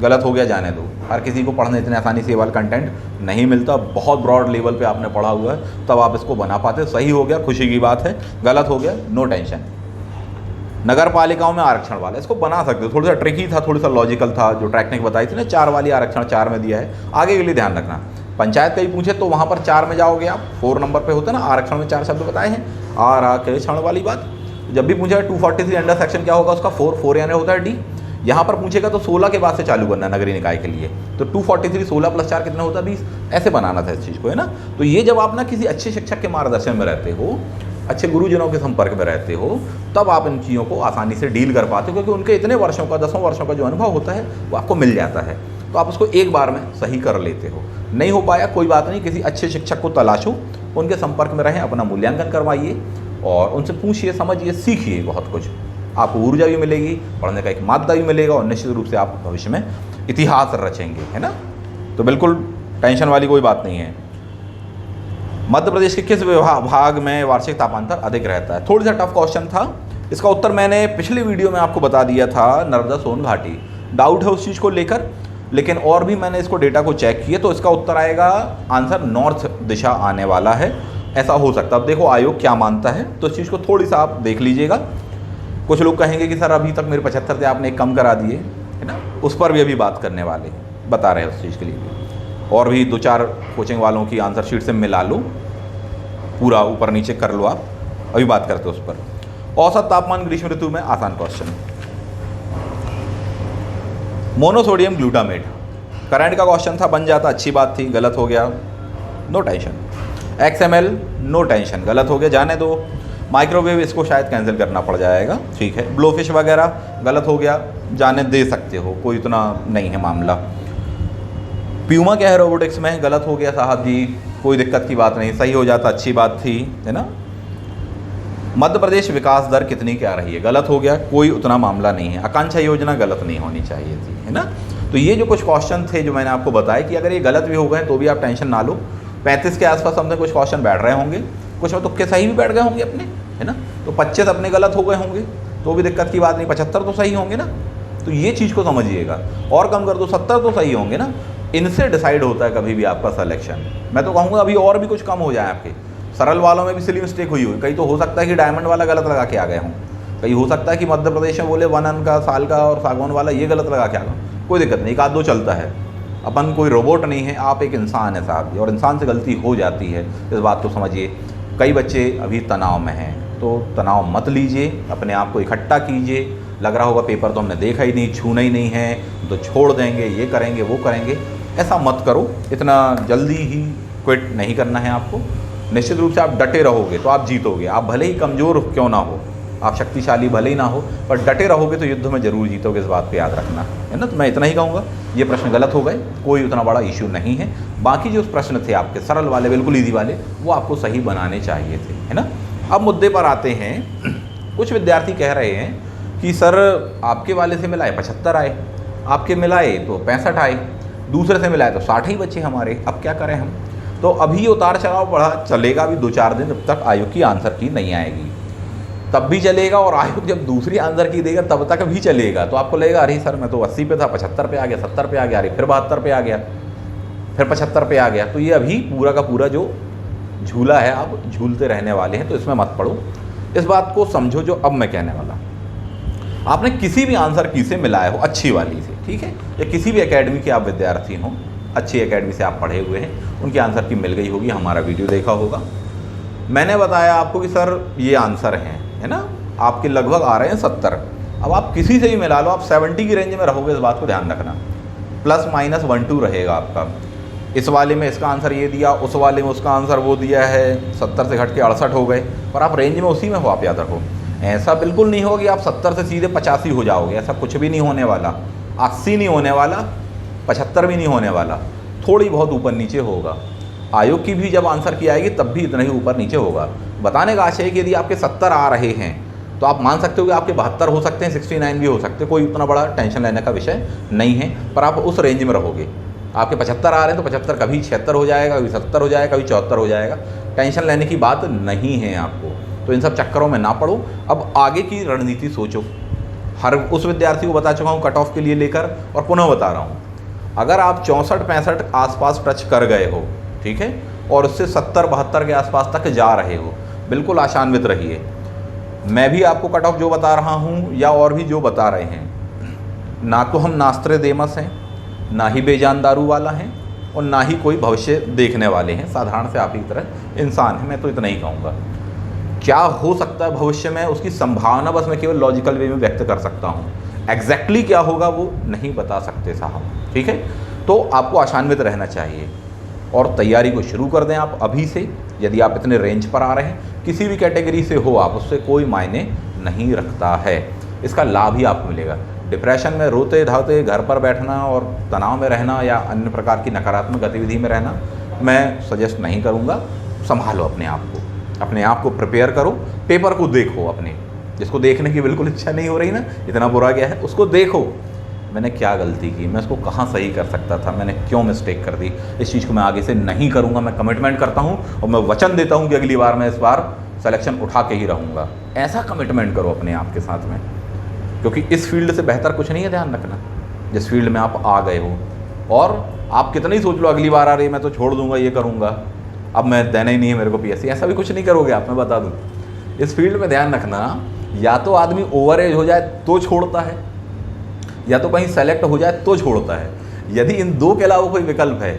गलत हो गया, जाने दो। हर किसी को पढ़ने इतने आसानी से ये वाला कंटेंट नहीं मिलता, बहुत ब्रॉड लेवल पे आपने पढ़ा हुआ है, तब आप इसको बना पाते। सही हो गया, खुशी की बात है, गलत हो गया, नो टेंशन। नगर पालिकाओं में आरक्षण वाला, इसको बना सकते हो, थोड़ा सा ट्रिकी था, थोड़ा सा लॉजिकल था, जो टेक्निक बताई थी ना, 4 वाली आरक्षण 4 में दिया है। आगे के लिए ध्यान रखना, पंचायत का ही पूछे तो वहाँ पर 4 में जाओगे आप, 4 नंबर पर होता है ना, आरक्षण में 4 शब्द बताए हैं, आरक्षण वाली बात। जब भी पूछेगा 243 अंडर सेक्शन क्या होगा उसका, 4 यानी होता है D। यहाँ पर पूछेगा तो 16 के बाद से चालू करना है नगरीय निकाय के लिए, तो 243 16 + 4 कितना होता है 20, ऐसे बनाना था इस चीज़ को, है ना। तो ये जब आप ना किसी अच्छे शिक्षक के मार्गदर्शन में रहते हो, अच्छे गुरुजनों के संपर्क में रहते हो, तब आप इन चीज़ों को आसानी से डील कर पाते हो, क्योंकि उनके इतने वर्षों का, 10 वर्षों का जो अनुभव होता है वो आपको मिल जाता है, तो आप उसको एक बार में सही कर लेते हो। नहीं हो पाया कोई बात नहीं, किसी अच्छे शिक्षक को तलाशो, उनके संपर्क में रहें, अपना मूल्यांकन करवाइए और उनसे पूछिए, समझिए, सीखिए, बहुत कुछ आपको ऊर्जा भी मिलेगी, पढ़ने का एक मादा भी मिलेगा, और निश्चित रूप से आप भविष्य में इतिहास रचेंगे, है ना। तो बिल्कुल टेंशन वाली कोई बात नहीं है। मध्य प्रदेश के किस भाग में वार्षिक तापांतर अधिक रहता है, थोड़ी सा टफ क्वेश्चन था, इसका उत्तर मैंने पिछले वीडियो में आपको बता दिया था, नर्मदा सोन घाटी। डाउट है उस चीज़ को लेकर, लेकिन और भी मैंने इसको डेटा को चेक किया, तो इसका उत्तर आएगा, आंसर नॉर्थ दिशा आने वाला है, ऐसा हो सकता है। अब देखो आयोग क्या मानता है, तो इस चीज़ को थोड़ी सा आप देख लीजिएगा। कुछ लोग कहेंगे कि सर अभी तक मेरे 75 थे, आपने एक कम करा दिए, है ना, उस पर भी अभी बात करने वाले हैं, बता रहे हैं उस चीज़ के लिए भी। और भी 2-4 कोचिंग वालों की आंसर शीट से मिला लो, पूरा ऊपर नीचे कर लो आप, अभी बात करते हो उस पर। औसत तापमान ग्रीष्म ऋतु में, आसान क्वेश्चन। मोनोसोडियम ग्लूटामेट, करंट का क्वेश्चन था, बन जाता, अच्छी बात थी, गलत हो गया, no tension. XML, no tension, गलत हो गया, जाने दो। माइक्रोवेव, इसको शायद कैंसिल करना पड़ जाएगा, ठीक है। ब्लोफिश वगैरह, गलत हो गया, जाने दे सकते हो, कोई इतना नहीं है मामला। प्यूमा क्या है रोबोटिक्स में, गलत हो गया साहब जी, कोई दिक्कत की बात नहीं, सही हो जाता, अच्छी बात थी, है ना। मध्य प्रदेश विकास दर कितनी क्या रही है, गलत हो गया, कोई उतना मामला नहीं है। आकांक्षा योजना गलत नहीं होनी चाहिए थी, है ना। तो ये जो कुछ क्वेश्चन थे जो मैंने आपको बताया, कि अगर ये गलत भी हो गए तो भी आप टेंशन ना लो। 35 के आसपास हमने कुछ क्वेश्चन बैठ रहे होंगे, कुछ में तुक्के सही भी बैठ गए होंगे अपने, है ना। तो 25 अपने गलत हो गए होंगे, तो भी दिक्कत की बात नहीं, 75 तो सही होंगे ना, तो ये चीज़ को समझिएगा, और कम कर दो 70 तो सही होंगे ना, इनसे डिसाइड होता है कभी भी आपका सिलेक्शन। मैं तो कहूँगा अभी और भी कुछ कम हो जाए आपके। सरल वालों में भी सिली मिस्टेक हुई हुई, कहीं तो हो सकता है कि डायमंड वाला गलत लगा के आ गए हों, कहीं हो सकता है कि मध्य प्रदेश में बोले 1 अन का, साल का और सागवान वाला ये गलत लगा के आ गए। कोई दिक्कत नहीं, एक आध दो चलता है, अपन कोई रोबोट नहीं है, आप एक इंसान है साहब, और इंसान से गलती हो जाती है, इस बात को समझिए। कई बच्चे अभी तनाव में हैं, तो तनाव मत लीजिए, अपने आप को इकट्ठा कीजिए। लग रहा होगा पेपर तो हमने देखा ही नहीं, छूना ही नहीं है, तो छोड़ देंगे, ये करेंगे वो करेंगे, ऐसा मत करो। इतना जल्दी ही क्विट नहीं करना है आपको। निश्चित रूप से आप डटे रहोगे तो आप जीतोगे। आप भले ही कमज़ोर क्यों ना हो, आप शक्तिशाली भले ही ना हो, पर डटे रहोगे तो युद्ध में ज़रूर जीतोगे, इस बात पे याद रखना है ना। तो मैं इतना ही कहूँगा, ये प्रश्न गलत हो गए, कोई उतना बड़ा इशू नहीं है। बाकी जो प्रश्न थे आपके सरल वाले, बिल्कुल ईजी वाले, वो आपको सही बनाने चाहिए थे, है ना। अब मुद्दे पर आते हैं। कुछ विद्यार्थी कह रहे हैं कि सर आपके वाले से मिलाए 75 आए, आपके मिलाए तो 65 आए, दूसरे से मिलाए तो 60 ही बचे हमारे, अब क्या करें हम। तो अभी उतार चढ़ाव बढ़ा चलेगा अभी 2-4 दिन, जब तक आयोग की आंसर की नहीं आएगी तब भी चलेगा, और आयोग जब दूसरी आंसर की देगा तब तक भी चलेगा। तो आपको लगेगा अरे सर मैं तो 80 पे था, 75 पे आ गया, 70 पे आ गया, अरे फिर 72 पे आ गया, फिर 75 पे आ गया। तो ये अभी पूरा का पूरा जो झूला है आप झूलते रहने वाले हैं, तो इसमें मत पड़ो। इस बात को समझो जो अब मैं कहने वाला। आपने किसी भी आंसर की से मिलाया हो, अच्छी वाली से, ठीक है, या किसी भी एकेडमी के आप विद्यार्थी हों, अच्छी एकेडमी से आप पढ़े हुए हैं, उनकी आंसर की मिल गई होगी, हमारा वीडियो देखा होगा। मैंने बताया आपको कि सर ये आंसर हैं, है ना, आपके लगभग आ रहे हैं 70। अब आप किसी से भी मिला लो, आप 70 की रेंज में रहोगे, इस बात को ध्यान रखना। ±1-2 रहेगा आपका। इस वाले में इसका आंसर ये दिया, उस वाले में उसका आंसर वो दिया है, 70 से घट के 68 हो गए, पर आप रेंज में उसी में हो, आप याद रखो। ऐसा बिल्कुल नहीं होगा कि आप 70 से सीधे 85 हो जाओगे, ऐसा कुछ भी नहीं होने वाला। 80 नहीं होने वाला, 75 भी नहीं होने वाला, थोड़ी बहुत ऊपर नीचे होगा। आयोग की भी जब आंसर की आएगी तब भी इतना ही ऊपर नीचे होगा। बताने का आशय है कि यदि आपके 70 आ रहे हैं तो आप मान सकते हो कि आपके 72 हो सकते हैं, 69 भी हो सकते हैं, कोई उतना बड़ा टेंशन लेने का विषय नहीं है, पर आप उस रेंज में रहोगे। आपके 75 आ रहे हैं तो 75 कभी 76 हो जाएगा, कभी 70 हो जाएगा, कभी 74 हो जाएगा, टेंशन लेने की बात नहीं है आपको। तो इन सब चक्करों में ना पड़ो, अब आगे की रणनीति सोचो। हर उस विद्यार्थी को बता चुका हूँ कट ऑफ के लिए लेकर, और पुनः बता रहा हूँ, अगर आप 64-65 आसपास टच कर गए हो, ठीक है, और उससे 70-72 के आसपास तक जा रहे हो, बिल्कुल आशान्वित रहिए। मैं भी आपको कट ऑफ जो बता रहा हूँ या और भी जो बता रहे हैं, ना तो हम नास्त्रे देमस हैं, ना ही बेजान दारू वाला हैं, और ना ही कोई भविष्य देखने वाले हैं, साधारण से आप ही की तरह इंसान हैं। मैं तो इतना ही कहूँगा। क्या हो सकता है भविष्य में, उसकी संभावना बस मैं केवल लॉजिकल वे में व्यक्त कर सकता हूँ। एग्जैक्टली क्या होगा वो नहीं बता सकते साहब, ठीक है। तो आपको आशान्वित रहना चाहिए और तैयारी को शुरू कर दें आप अभी से। यदि आप इतने रेंज पर आ रहे हैं, किसी भी कैटेगरी से हो आप, उससे कोई मायने नहीं रखता है, इसका लाभ ही आपको मिलेगा। डिप्रेशन में रोते धावते घर पर बैठना और तनाव में रहना या अन्य प्रकार की नकारात्मक गतिविधि में रहना मैं सजेस्ट नहीं करूँगा। संभालो अपने आप को प्रिपेयर करो, पेपर को देखो अपने, जिसको देखने की बिल्कुल इच्छा नहीं हो रही ना, इतना बुरा गया है, उसको देखो, मैंने क्या गलती की, मैं इसको कहाँ सही कर सकता था, मैंने क्यों मिस्टेक कर दी, इस चीज़ को मैं आगे से नहीं करूँगा। मैं कमिटमेंट करता हूँ और मैं वचन देता हूँ कि अगली बार मैं इस बार सिलेक्शन उठा के ही रहूँगा। ऐसा कमिटमेंट करो अपने आप के साथ में, क्योंकि इस फील्ड से बेहतर कुछ नहीं है, ध्यान रखना, जिस फील्ड में आप आ गए हो। और आप कितना ही सोच लो अगली बार आ रही मैं तो छोड़ दूंगा, ये करूंगा, अब मैं देना ही नहीं है मेरे को पीएससी, ऐसा भी कुछ नहीं करोगे आप, मैं बता दूं। इस फील्ड में ध्यान रखना, या तो आदमी ओवर एज हो जाए तो छोड़ता है, या तो कहीं सेलेक्ट हो जाए तो छोड़ता है। यदि इन दो के अलावा कोई विकल्प है,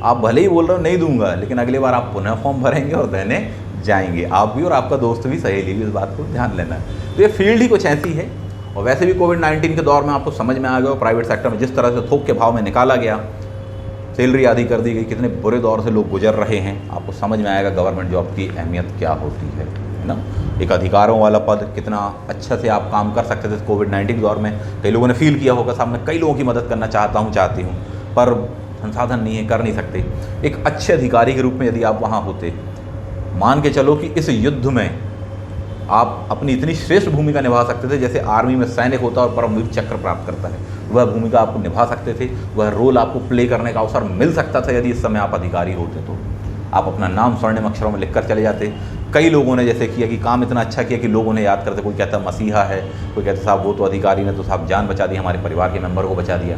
आप भले ही बोल रहे हो नहीं दूंगा, लेकिन अगली बार आप पुनः फॉर्म भरेंगे और देने जाएंगे, आप भी और आपका दोस्त भी, सहेली भी, इस बात को ध्यान लेना है। तो ये फील्ड ही कुछ ऐसी है। और वैसे भी कोविड-19 के दौर में आपको समझ में आ गया, प्राइवेट सेक्टर में जिस तरह से थोक के भाव में निकाला गया, सैलरी आदि कर दी गई, कितने बुरे दौर से लोग गुजर रहे हैं, आपको समझ में आएगा गवर्नमेंट जॉब की अहमियत क्या होती है ना। एक अधिकारों वाला पद, कितना अच्छा से आप काम कर सकते थे कोविड-19 दौर में। कई लोगों ने फील किया होगा, साहब मैं कई लोगों की मदद करना चाहती हूँ, पर संसाधन नहीं है, कर नहीं सकते। एक अच्छे अधिकारी के रूप में यदि आप वहाँ होते, मान के चलो कि इस युद्ध में आप अपनी इतनी श्रेष्ठ भूमिका निभा सकते थे, जैसे आर्मी में सैनिक होता है और परमवीर चक्र प्राप्त करता है, वह भूमिका आप निभा सकते थे, वह रोल आपको प्ले करने का अवसर मिल सकता था। यदि इस समय आप अधिकारी होते तो आप अपना नाम स्वर्णिम अक्षरों में लिखकर चले जाते कई लोगों ने जैसे किया कि काम इतना अच्छा किया कि लोग उन्हें याद करते, कोई कहता मसीहा है, कोई कहते साहब वो तो अधिकारी ने तो साहब जान बचा दी, हमारे परिवार के मेंबर को बचा दिया,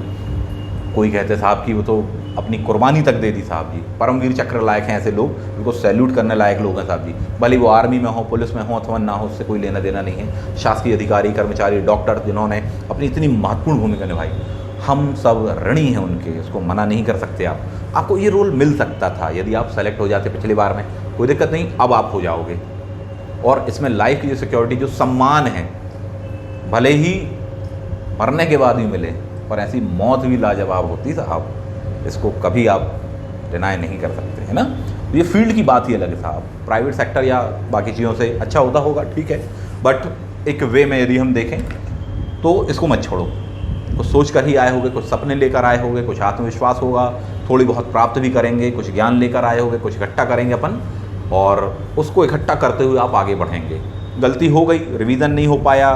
कोई कहते साहब कि वो तो अपनी कुर्बानी तक दे दी साहब जी, परमवीर चक्र लायक हैं ऐसे लोग, उनको सैल्यूट करने लायक लोग हैं साहब जी, भले वो आर्मी में हो, पुलिस में हो अथवा ना हो, उससे कोई लेना देना नहीं है। शासकीय अधिकारी, कर्मचारी, डॉक्टर जिन्होंने अपनी इतनी महत्वपूर्ण भूमिका निभाई, हम सब ऋणी हैं उनके, उसको मना नहीं कर सकते आप। आपको ये रोल मिल सकता था यदि आप सेलेक्ट हो जाते पिछली बार में, कोई दिक्कत नहीं, अब आप हो जाओगे। और इसमें लाइफ की जो सिक्योरिटी, जो सम्मान है, भले ही मरने के बाद भी मिले, पर ऐसी मौत भी लाजवाब होती साहब, इसको कभी आप डिनाई नहीं कर सकते, है ना। ये फील्ड की बात ही अलग है साहब, प्राइवेट सेक्टर या बाकी चीज़ों से अच्छा होता होगा, ठीक है, बट एक वे में यदि हम देखें तो इसको मत छोड़ो। कुछ सोच कर ही आए होगे, कुछ सपने लेकर आए होगे, कुछ आत्मविश्वास होगा, थोड़ी बहुत प्राप्त भी करेंगे, कुछ ज्ञान लेकर आए होगे, कुछ इकट्ठा करेंगे अपन, और उसको इकट्ठा करते हुए आप आगे बढ़ेंगे। गलती हो गई, रिवीजन नहीं हो पाया,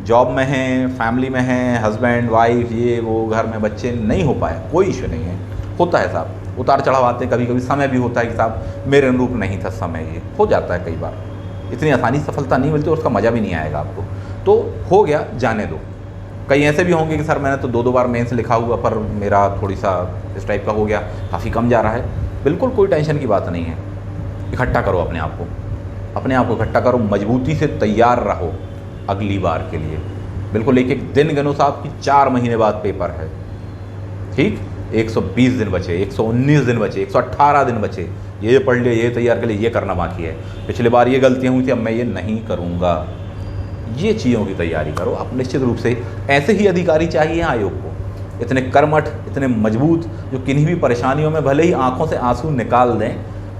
जॉब में हैं, फैमिली में हैं, हस्बैंड वाइफ, ये वो, घर में बच्चे, नहीं हो पाया, कोई इशू नहीं है, होता है साहब, उतार चढ़ाव आते हैं, कभी कभी समय भी होता है कि साहब मेरे अनुरूप नहीं था समय, ये हो जाता है कई बार, इतनी आसानी सफलता नहीं मिलती और उसका मज़ा भी नहीं आएगा आपको, तो हो गया, जाने दो। कई ऐसे भी होंगे कि सर मैंने तो 2-2 बार मेंस लिखा हुआ पर मेरा थोड़ी सा इस टाइप का हो गया, काफ़ी कम जा रहा है, बिल्कुल कोई टेंशन की बात नहीं है। इकट्ठा करो अपने आप को, अपने आप को इकट्ठा करो, मजबूती से तैयार रहो अगली बार के लिए। बिल्कुल एक एक दिन गिनो साहब कि 4 महीने बाद पेपर है, ठीक, 120 दिन बचे, 119 दिन बचे, 118 दिन बचे, ये पढ़ लिया, ये तैयार कर लिया, ये करना बाकी है, पिछली बार ये गलतियाँ हुई थी, अब मैं ये नहीं करूँगा, ये चीज़ों की तैयारी करो। अब निश्चित रूप से ऐसे ही अधिकारी चाहिए आयोग को, इतने कर्मठ, इतने मजबूत, जो किन्हीं भी परेशानियों में भले ही आंखों से आंसू निकाल दें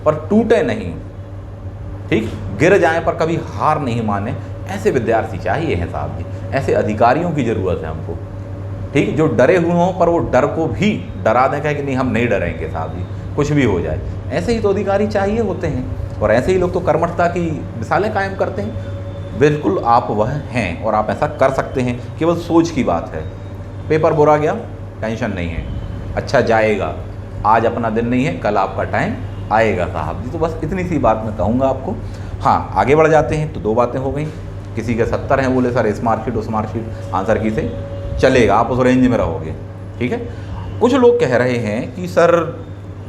पर टूटे नहीं, ठीक, गिर जाएं पर कभी हार नहीं माने, ऐसे विद्यार्थी चाहिए हैं साहब जी, ऐसे अधिकारियों की ज़रूरत है हमको, ठीक, जो डरे हुए हों पर वो डर को भी डरा दें, कहें कि नहीं हम नहीं डरेंगे साहब जी, कुछ भी हो जाए, ऐसे ही तो अधिकारी चाहिए होते हैं, और ऐसे ही लोग तो कर्मठता की मिसालें कायम करते हैं। बिल्कुल आप वह हैं और आप ऐसा कर सकते हैं, केवल सोच की बात है। पेपर बुरा गया, टेंशन नहीं है, अच्छा जाएगा, आज अपना दिन नहीं है, कल आपका टाइम आएगा साहब जी। तो बस इतनी सी बात मैं कहूँगा आपको। हाँ, आगे बढ़ जाते हैं तो 2 बातें हो गई, किसी के 70 हैं, बोले सर इस मार्कशीट उस मार्कशीट, आंसर की से चलेगा, आप उस रेंज में रहोगे, ठीक है। कुछ लोग कह रहे हैं कि सर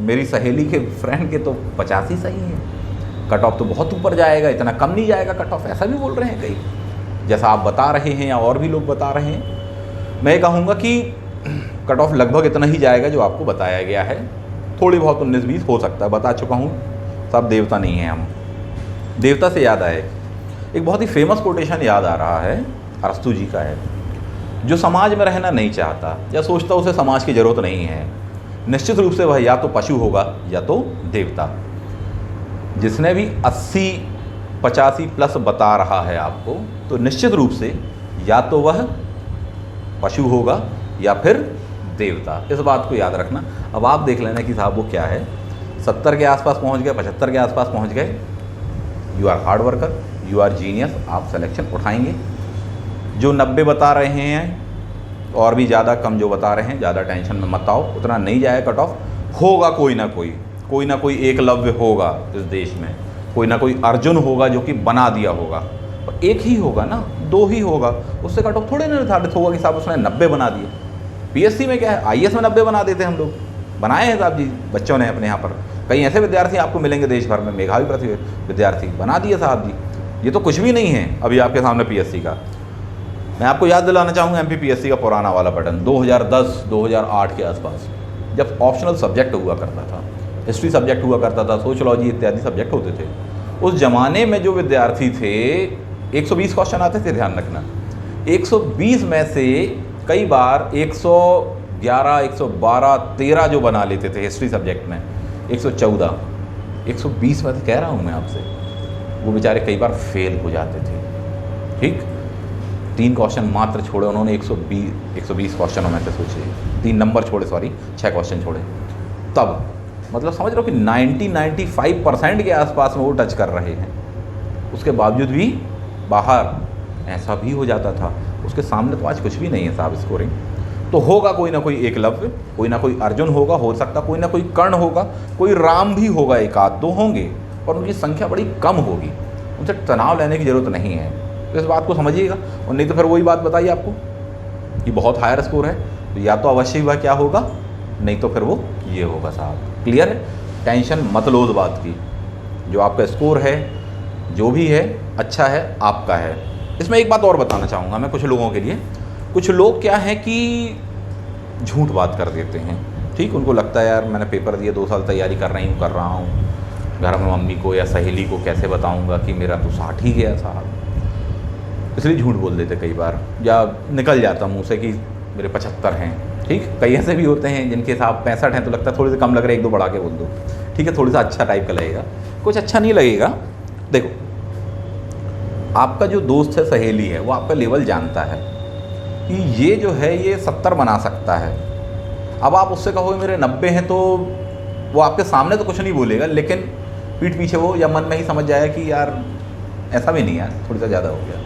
मेरी सहेली के फ्रेंड के तो 50 ही सही है, कट ऑफ तो बहुत ऊपर जाएगा, इतना कम नहीं जाएगा कट ऑफ, ऐसा भी बोल रहे हैं कई, जैसा आप बता रहे हैं या और भी लोग बता रहे हैं। मैं कहूँगा कि कट ऑफ लगभग इतना ही जाएगा जो आपको बताया गया है, थोड़ी बहुत 19-20 हो सकता है, बता चुका हूँ, सब देवता नहीं हैं हम। देवता से याद आए, एक बहुत ही फेमस कोटेशन याद आ रहा है, अरस्तु जी का है, जो समाज में रहना नहीं चाहता या सोचता उसे समाज की ज़रूरत नहीं है, निश्चित रूप से वह या तो पशु होगा या तो देवता। जिसने भी 80-85 प्लस बता रहा है आपको, तो निश्चित रूप से या तो वह पशु होगा या फिर देवता, इस बात को याद रखना। अब आप देख लेना कि साहब वो क्या है, 70 के आसपास पहुंच गए, 75 के आसपास पहुंच गए, you are hard worker, you are genius, आप सिलेक्शन उठाएंगे। जो 90 बता रहे हैं और भी ज़्यादा कम जो बता रहे हैं, ज़्यादा टेंशन में मत आओ, उतना नहीं जाएगा कट ऑफ, होगा कोई ना कोई एकलव्य होगा इस देश में, कोई ना कोई अर्जुन होगा जो कि बना दिया होगा, और एक ही होगा ना, 2 ही होगा, उससे कट ऑफ थोड़े निर्धारित होगा कि साहब उसने 90 बना दिए। पीएससी में क्या है, आईएएस में 90 बना देते हैं हम लोग, बनाए हैं साहब जी बच्चों ने अपने यहाँ पर, कई ऐसे विद्यार्थी आपको मिलेंगे देश भर में, मेधावी विद्यार्थी बना दिए साहब जी, ये तो कुछ भी नहीं है अभी आपके सामने पीएससी का। मैं आपको याद दिलाना चाहूँगा एमपीपीएससी का पुराना वाला बटन 2010-2008 के आसपास, जब ऑप्शनल सब्जेक्ट हुआ करता था, हिस्ट्री सब्जेक्ट हुआ करता था, सोशियोलॉजी इत्यादि सब्जेक्ट होते थे, उस ज़माने में जो विद्यार्थी थे 120 क्वेश्चन आते थे, ध्यान रखना, 120 में से कई बार 111, 112, 13 जो बना लेते थे हिस्ट्री सब्जेक्ट में, 114, 120 में तो कह रहा हूँ मैं आपसे, वो बेचारे कई बार फेल हो जाते थे, ठीक, 3 क्वेश्चन मात्र छोड़े उन्होंने 120 क्वेश्चनों में से, सोचिए 3 नंबर छोड़े, सॉरी 6 क्वेश्चन छोड़े, तब मतलब समझ लो कि 90-95% के आसपास में वो टच कर रहे हैं, उसके बावजूद भी बाहर, ऐसा भी हो जाता था। उसके सामने तो आज कुछ भी नहीं है साहब स्कोरिंग। तो होगा कोई ना कोई एकलव्य, कोई ना कोई अर्जुन होगा, हो सकता कोई ना कोई कर्ण होगा, कोई राम भी होगा, 1 आध 2 होंगे, और उनकी संख्या बड़ी कम होगी, उनसे तनाव लेने की ज़रूरत नहीं है। तो इस बात को समझिएगा, और नहीं तो फिर वही बात बताइए आपको कि बहुत हायर स्कोर है, तो या तो अवश्य ही वह क्या होगा, नहीं तो फिर वो ये होगा साहब। क्लियर है? टेंशन मत लो उस बात की, जो आपका स्कोर है जो भी है अच्छा है, आपका है। इसमें एक बात और बताना चाहूँगा मैं कुछ लोगों के लिए। कुछ लोग क्या है कि झूठ बात कर देते हैं, ठीक, उनको लगता है यार मैंने पेपर दिए, 2 साल तैयारी कर रहा हूँ, घर में मम्मी को या सहेली को कैसे बताऊँगा कि मेरा तो 60 ही गया साहब, इसलिए झूठ बोल देते कई बार, या निकल जाता मुँह से कि मेरे 75 हैं। ठीक, कई ऐसे भी होते हैं जिनके साथ 65 हैं, तो लगता है थोड़े से कम लग रहे, 1-2 बढ़ा के बोल दो, ठीक है, थोड़ा सा अच्छा टाइप का लगेगा। कुछ अच्छा नहीं लगेगा। देखो, आपका जो दोस्त है, सहेली है, वो आपका लेवल जानता है कि ये जो है ये 70 बना सकता है। अब आप उससे कहो मेरे 90 हैं, तो वो आपके सामने तो कुछ नहीं बोलेगा, लेकिन पीठ पीछे वो या मन में ही समझ जाएगा कि यार ऐसा भी नहीं यार, थोड़ा सा ज़्यादा हो गया।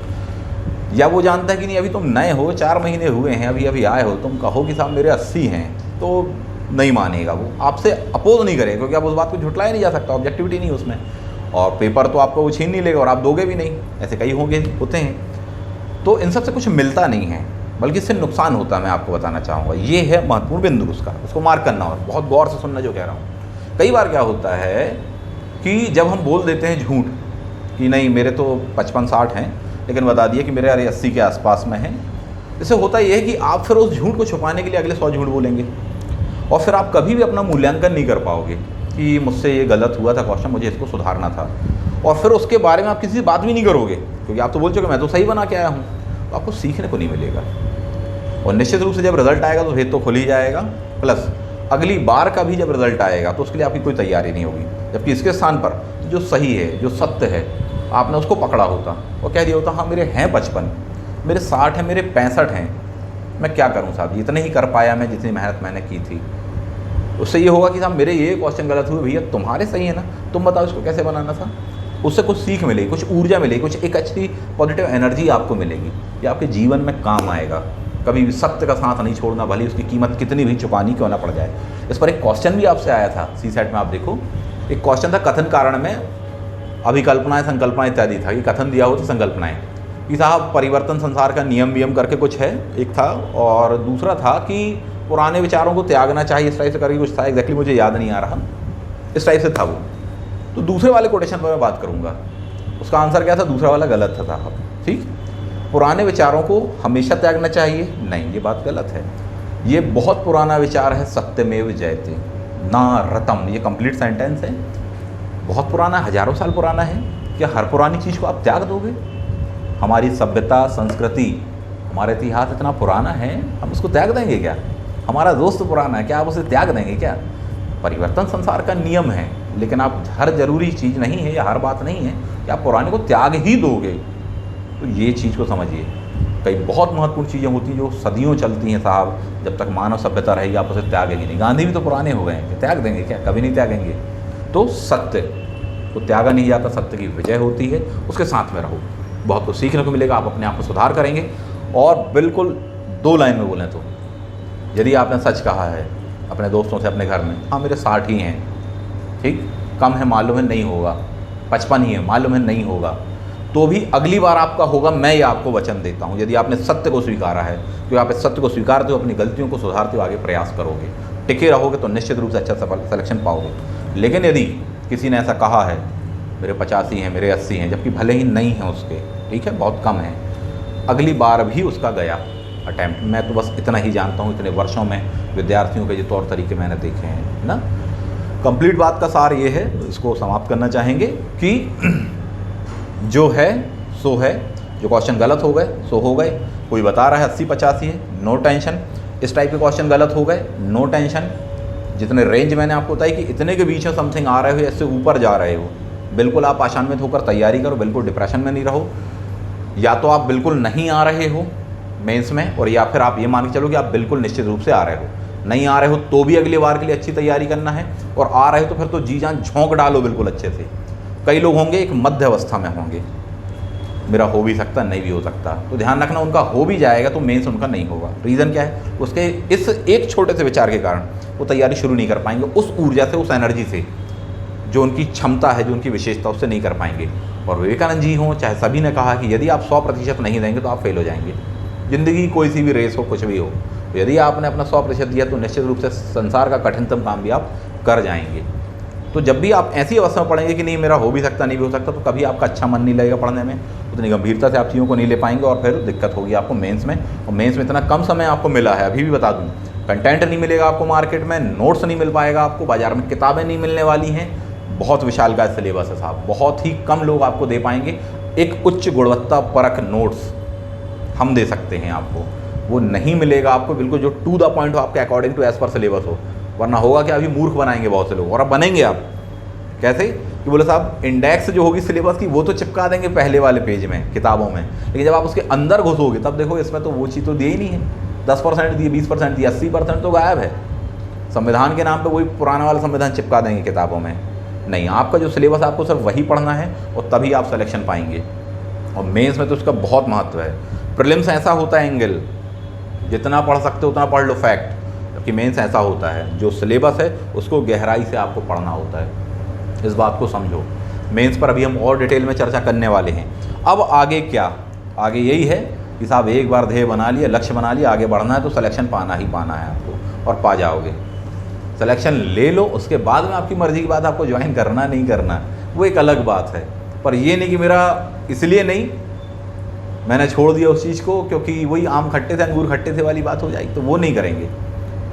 या वो जानता है कि नहीं अभी तुम नए हो, 4 महीने हुए हैं, अभी आए हो, तुम कहो कि साहब मेरे 80 हैं, तो नहीं मानेगा, वो आपसे अपोज नहीं करेगा, क्योंकि आप उस बात को झुटलाया नहीं जा सकता, ऑब्जेक्टिविटी नहीं उसमें, और पेपर तो आपको वो छीन नहीं लेगा और आप दोगे भी नहीं, ऐसे कई होते हैं। तो इन सब से कुछ मिलता नहीं है, बल्कि इससे नुकसान होता है। मैं आपको बताना चाहूँगा, ये है महत्वपूर्ण बिंदु उसको मार्क करना, और बहुत गौर से सुनना जो कह रहा हूँ। कई बार क्या होता है कि जब हम बोल देते हैं झूठ कि नहीं मेरे तो 55-60 हैं, लेकिन बता दिए कि मेरे अरे 80 के आसपास में हैं, इससे होता ये है कि आप फिर उस झूठ को छुपाने के लिए अगले 100 झूठ बोलेंगे, और फिर आप कभी भी अपना मूल्यांकन नहीं कर पाओगे कि मुझसे ये गलत हुआ था क्वेश्चन, मुझे इसको सुधारना था, और फिर उसके बारे में आप किसी से बात भी नहीं करोगे, क्योंकि आप तो बोल चुके मैं तो सही बना के आया हूँ। तो आपको सीखने को नहीं मिलेगा, और निश्चित रूप से जब रिजल्ट आएगा तो भेद तो खुल ही जाएगा, प्लस अगली बार का भी जब रिजल्ट आएगा तो उसके लिए आपकी कोई तैयारी नहीं होगी। जबकि इसके स्थान पर जो सही है, जो सत्य है, आपने उसको पकड़ा होता और कह दिया होता हाँ मेरे हैं 55, मेरे 60 हैं, मेरे 65 हैं, मैं क्या करूँ साहब, इतने ही कर पाया मैं जितनी मेहनत मैंने की थी। उससे ये होगा कि साहब मेरे ये क्वेश्चन गलत हुए, भैया तुम्हारे सही है ना, तुम बताओ इसको कैसे बनाना था। उससे कुछ सीख मिलेगी, कुछ ऊर्जा मिलेगी, कुछ एक अच्छी पॉजिटिव एनर्जी आपको मिलेगी, ये आपके जीवन में काम आएगा। कभी भी सत्य का साथ नहीं छोड़ना, भले उसकी कीमत कितनी भी चुकानी क्यों ना पड़ जाए। इस पर एक क्वेश्चन भी आपसे आया था सीसेट में, आप देखो, एक क्वेश्चन था कथन कारण में अभिकल्पनाएं, संकल्पनाएं इत्यादि था, कि कथन दिया हो तो संकल्पनाएं, कि साहब परिवर्तन संसार का नियम वियम करके कुछ है एक था, और दूसरा था कि पुराने विचारों को त्यागना चाहिए, इस टाइप से करके कुछ था, एग्जैक्टली मुझे याद नहीं आ रहा, इस टाइप से था वो। तो दूसरे वाले कोटेशन पर मैं बात करूँगा, उसका आंसर क्या था, दूसरा वाला गलत था साहब। ठीक, पुराने विचारों को हमेशा त्यागना चाहिए, नहीं, ये बात गलत है। ये बहुत पुराना विचार है, सत्यमेव जयते ना रतम, ये कंप्लीट सेंटेंस है, बहुत पुराना, हजारों साल पुराना है। क्या हर पुरानी चीज़ को आप त्याग दोगे? हमारी सभ्यता, संस्कृति, हमारा इतिहास इतना पुराना है, हम उसको त्याग देंगे क्या? हमारा दोस्त पुराना है, क्या आप उसे त्याग देंगे क्या? परिवर्तन संसार का नियम है, लेकिन आप हर जरूरी चीज़ नहीं है या हर बात नहीं है कि आप पुराने को त्याग ही दोगे। तो ये चीज़ को समझिए, कई बहुत महत्वपूर्ण चीज़ें होती हैं जो सदियों चलती हैं साहब, जब तक मानव सभ्यता रहेगी आप उसे त्यागेंगे नहीं। गांधी भी तो पुराने हो गए हैं, त्याग देंगे क्या? कभी नहीं त्यागेंगे। तो सत्य को त्यागा नहीं जाता, सत्य की विजय होती है, उसके साथ में रहो, बहुत कुछ सीखने को मिलेगा, आप अपने आप को सुधार करेंगे। और बिल्कुल 2 लाइन में बोलें तो, यदि आपने सच कहा है अपने दोस्तों से, अपने घर में, हाँ मेरे 60 ही हैं, ठीक, कम है मालूम है नहीं होगा, 55 ही है मालूम है नहीं होगा, तो भी अगली बार आपका होगा, मैं ये आपको वचन देता हूँ। यदि आपने सत्य को स्वीकारा है, तो आप इस सत्य को स्वीकारते हो, अपनी गलतियों को सुधारते हो आगे प्रयास करोगे, टिके रहोगे, तो निश्चित रूप से अच्छा सफल सिलेक्शन पाओगे। लेकिन यदि किसी ने ऐसा कहा है मेरे 85 हैं, मेरे 80 हैं, जबकि भले ही नहीं हैं उसके, ठीक है, बहुत कम है, अगली बार भी उसका गया अटैम्प्ट। मैं तो बस इतना ही जानता हूँ, इतने वर्षों में विद्यार्थियों के जो तौर तरीके मैंने देखे हैं ना। कंप्लीट बात का सार ये है, इसको समाप्त करना चाहेंगे कि जो है सो है, जो क्वेश्चन गलत हो गए सो हो गए। कोई बता रहा है 80-85 है, नो टेंशन। इस टाइप के क्वेश्चन गलत हो गए, नो टेंशन। जितने रेंज मैंने आपको बताई कि इतने के बीच में समथिंग आ रहे हो, इससे ऊपर जा रहे हो, बिल्कुल आप आशान्वित होकर तैयारी करो, बिल्कुल डिप्रेशन में नहीं रहो। या तो आप बिल्कुल नहीं आ रहे हो मेंस में, और या फिर आप ये मान के चलो कि आप बिल्कुल निश्चित रूप से आ रहे हो। नहीं आ रहे हो तो भी अगली बार के लिए अच्छी तैयारी करना है, और आ रहे हो तो फिर तो जी जान झोंक डालो बिल्कुल अच्छे से। कई लोग होंगे एक मध्य अवस्था में होंगे, मेरा हो भी सकता नहीं भी हो सकता, तो ध्यान रखना उनका हो भी जाएगा तो मेंस उनका नहीं होगा। रीज़न क्या है? उसके इस एक छोटे से विचार के कारण वो तैयारी शुरू नहीं कर पाएंगे उस ऊर्जा से, उस एनर्जी से, जो उनकी क्षमता है, जो उनकी विशेषता, उससे नहीं कर पाएंगे। और विवेकानंद जी हों चाहे सभी ने कहा कि यदि आप 100% नहीं देंगे तो आप फेल हो जाएंगे। ज़िंदगी कोई सी भी रेस हो, कुछ भी हो, तो यदि आपने अपना 100% दिया तो निश्चित रूप से संसार का कठिनतम काम भी आप कर जाएंगे। तो जब भी आप ऐसी अवस्था में पढ़ेंगे कि नहीं मेरा हो भी सकता, नहीं भी हो सकता, तो कभी आपका अच्छा मन नहीं लगेगा पढ़ने में, उतनी गंभीरता से आप चीज़ों को नहीं ले पाएंगे और फिर दिक्कत होगी आपको मेंस में। और मेंस में इतना कम समय आपको मिला है, अभी भी बता दूं, कंटेंट नहीं मिलेगा आपको मार्केट में, नोट्स नहीं मिल पाएगा आपको, बाज़ार में किताबें नहीं मिलने वाली हैं, बहुत विशालकाय सिलेबस है साहब, बहुत ही कम लोग आपको दे पाएंगे। एक उच्च गुणवत्ता परक नोट्स हम दे सकते हैं आपको, वो नहीं मिलेगा आपको बिल्कुल जो टू द पॉइंट हो, आपके according to as per syllabus हो। वरना होगा कि अभी मूर्ख बनाएंगे बहुत से लोग, और अब बनेंगे आप। कैसे कि बोले साहब इंडेक्स जो होगी सिलेबस की वो तो चिपका देंगे पहले वाले पेज में किताबों में, लेकिन जब आप उसके अंदर घुसोगे तब देखो इसमें तो वो चीज़ तो दी ही नहीं है। 10% दिए, 20% दिए, 80% तो गायब है। संविधान के नाम पे वही पुराना वाला संविधान चिपका देंगे किताबों में। नहीं, आपका जो सिलेबस आपको सिर्फ वही पढ़ना है और तभी आप सिलेक्शन पाएंगे। और मेंस में तो उसका बहुत महत्व है। प्रीलिम्स ऐसा होता है एंगल, जितना पढ़ सकते हो उतना पढ़ लो फैक्ट, जबकि मेंस ऐसा होता है जो सिलेबस है उसको गहराई से आपको पढ़ना होता है। इस बात को समझो। मेंस पर अभी हम और डिटेल में चर्चा करने वाले हैं। अब आगे क्या, आगे यही है कि साहब एक बार ध्येय बना लिया, लक्ष्य बना लिया, आगे बढ़ना है तो सिलेक्शन पाना ही पाना है आपको, और पा जाओगे। सिलेक्शन ले लो, उसके बाद में आपकी मर्ज़ी की बात, आपको ज्वाइन करना नहीं करना वो एक अलग बात है। पर ये नहीं कि मेरा इसलिए नहीं, मैंने छोड़ दिया उस चीज़ को क्योंकि वही आम खट्टे थे अंगूर खट्टे थे वाली बात हो जाएगी, तो वो नहीं करेंगे।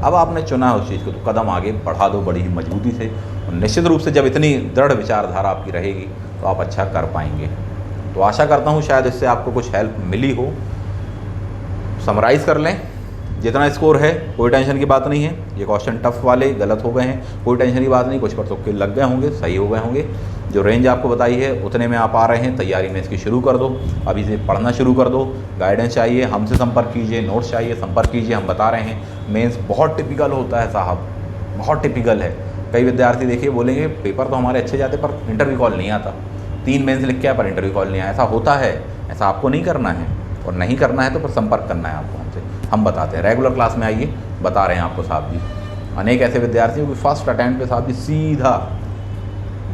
अब आपने चुना है उस चीज़ को तो कदम आगे बढ़ा दो बड़ी ही मजबूती से, और निश्चित रूप से जब इतनी दृढ़ विचारधारा आपकी रहेगी तो आप अच्छा कर पाएंगे। तो आशा करता हूँ शायद इससे आपको कुछ हेल्प मिली हो। समराइज़ कर लें, जितना स्कोर है कोई टेंशन की बात नहीं है। ये क्वेश्चन टफ वाले गलत हो गए हैं, कोई टेंशन की बात नहीं, कुछ पर तुक्के लग गए होंगे, सही हो गए होंगे। जो रेंज आपको बताई है उतने में आप आ रहे हैं, तैयारी में इसकी शुरू कर दो, अभी से पढ़ना शुरू कर दो। गाइडेंस चाहिए हमसे संपर्क कीजिए, नोट्स चाहिए संपर्क कीजिए, हम बता रहे हैं। मेंस बहुत टिपिकल होता है साहब, बहुत टिपिकल है। कई विद्यार्थी देखिए बोलेंगे पेपर तो हमारे अच्छे जाते पर इंटरव्यू कॉल नहीं आता, 3 मेंस लिख के आया पर इंटरव्यू कॉल नहीं आया। ऐसा होता है, ऐसा आपको नहीं करना है, और नहीं करना है तो फिर संपर्क करना है आपको हमसे, हम बताते हैं। रेगुलर क्लास में आइए, बता रहे हैं आपको साहब जी। अनेक ऐसे विद्यार्थियों की फर्स्ट अटेम्प्ट पे साहब जी सीधा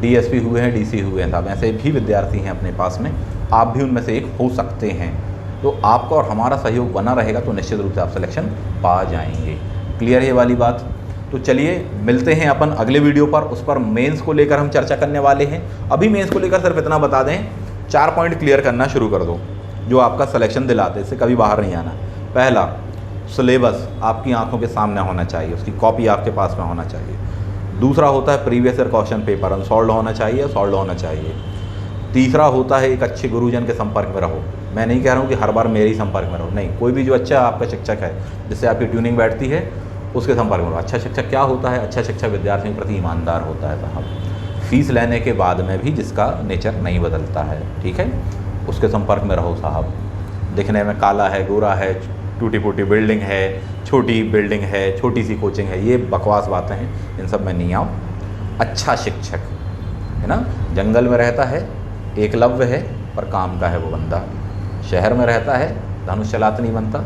डीएसपी हुए हैं, डीसी हुए हैं साहब, ऐसे भी विद्यार्थी हैं अपने पास में, आप भी उनमें से एक हो सकते हैं। तो आपका और हमारा सहयोग बना रहेगा तो निश्चित रूप से आप सिलेक्शन पा जाएंगे। क्लियर है ये वाली बात? तो चलिए मिलते हैं अपन अगले वीडियो पर, उस पर मेंस को लेकर हम चर्चा करने वाले हैं। अभी मेंस को लेकर सिर्फ इतना बता दें, 4 पॉइंट क्लियर करना शुरू कर दो जो आपका सिलेक्शन दिलाते, इससे कभी बाहर नहीं आना। पहला, सिलेबस आपकी आंखों के सामने होना चाहिए, उसकी कॉपी आपके पास में होना चाहिए। दूसरा होता है previous year question paper unsolved होना चाहिए, सॉल्व होना चाहिए। तीसरा होता है एक अच्छे गुरुजन के संपर्क में रहो। मैं नहीं कह रहा हूँ कि हर बार मेरे ही संपर्क में रहो, नहीं, कोई भी जो अच्छा आपका शिक्षक है जिससे आपकी ट्यूनिंग बैठती है उसके संपर्क में रहो। अच्छा शिक्षक क्या होता है? अच्छा शिक्षक विद्यार्थियों के प्रति ईमानदार होता है साहब, फीस लेने के बाद में भी जिसका नेचर नहीं बदलता है, ठीक है, उसके संपर्क में रहो साहब। दिखने में काला है, गोरा है, टूटी फूटी बिल्डिंग है, छोटी बिल्डिंग है, छोटी सी कोचिंग है, ये बकवास बातें हैं, इन सब में नहीं आओ। अच्छा शिक्षक है ना, जंगल में रहता है, एकलव्य है पर काम का है वो बंदा, शहर में रहता है, धनुष चलाते नहीं बनता,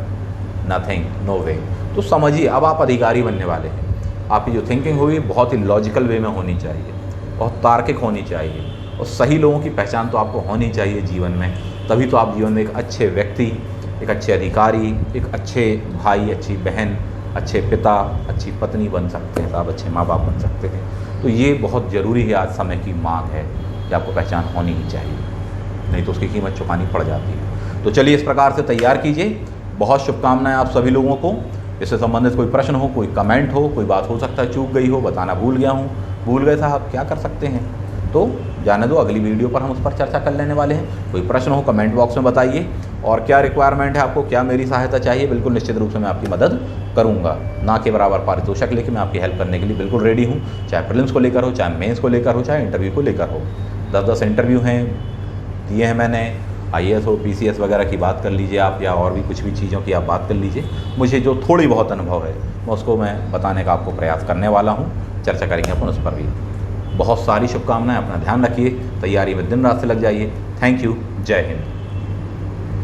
नथिंग, नो वे। तो समझिए अब आप अधिकारी बनने वाले हैं। आपकी जो थिंकिंग होगी बहुत ही लॉजिकल वे में होनी चाहिए, बहुत तार्किक होनी चाहिए, और सही लोगों की पहचान तो आपको होनी चाहिए जीवन में। तभी तो आप जीवन में एक अच्छे व्यक्ति, एक अच्छे अधिकारी, एक अच्छे भाई, अच्छी बहन, अच्छे पिता, अच्छी पत्नी बन सकते हैं साहब, अच्छे माँ बाप बन सकते हैं। तो ये बहुत ज़रूरी है, आज समय की मांग है कि आपको पहचान होनी ही चाहिए, नहीं तो उसकी कीमत चुकानी पड़ जाती है। तो चलिए इस प्रकार से तैयार कीजिए। बहुत शुभकामनाएं आप सभी लोगों को। इससे संबंधित कोई प्रश्न हो, कोई कमेंट हो, कोई बात हो सकता है चूक गई हो, बताना भूल गया हूँ, भूल गए साहब, क्या कर सकते हैं, तो जाने दो, अगली वीडियो पर हम उस पर चर्चा कर लेने वाले हैं। कोई प्रश्न हो कमेंट बॉक्स में बताइए, और क्या रिक्वायरमेंट है आपको, क्या मेरी सहायता चाहिए, बिल्कुल निश्चित रूप से मैं आपकी मदद करूंगा। ना के बराबर पारितोषिक लेके मैं आपकी हेल्प करने के लिए बिल्कुल रेडी हूँ, चाहे प्रीलिम्स को लेकर हो, चाहे मेंस को लेकर हो, चाहे इंटरव्यू को लेकर हो। 10-10 इंटरव्यू हैं दिए हैं मैंने, IAS हो, PCS वगैरह की बात कर लीजिए आप, या और भी कुछ भी चीज़ों की आप बात कर लीजिए। मुझे जो थोड़ी बहुत अनुभव है मैं उसको मैं बताने का आपको प्रयास करने वाला हूँ, चर्चा करेंगे अपन उस पर भी। बहुत सारी शुभकामनाएं, अपना ध्यान रखिए, तैयारी में दिन रात से लग जाइए। थैंक यू, जय हिंद।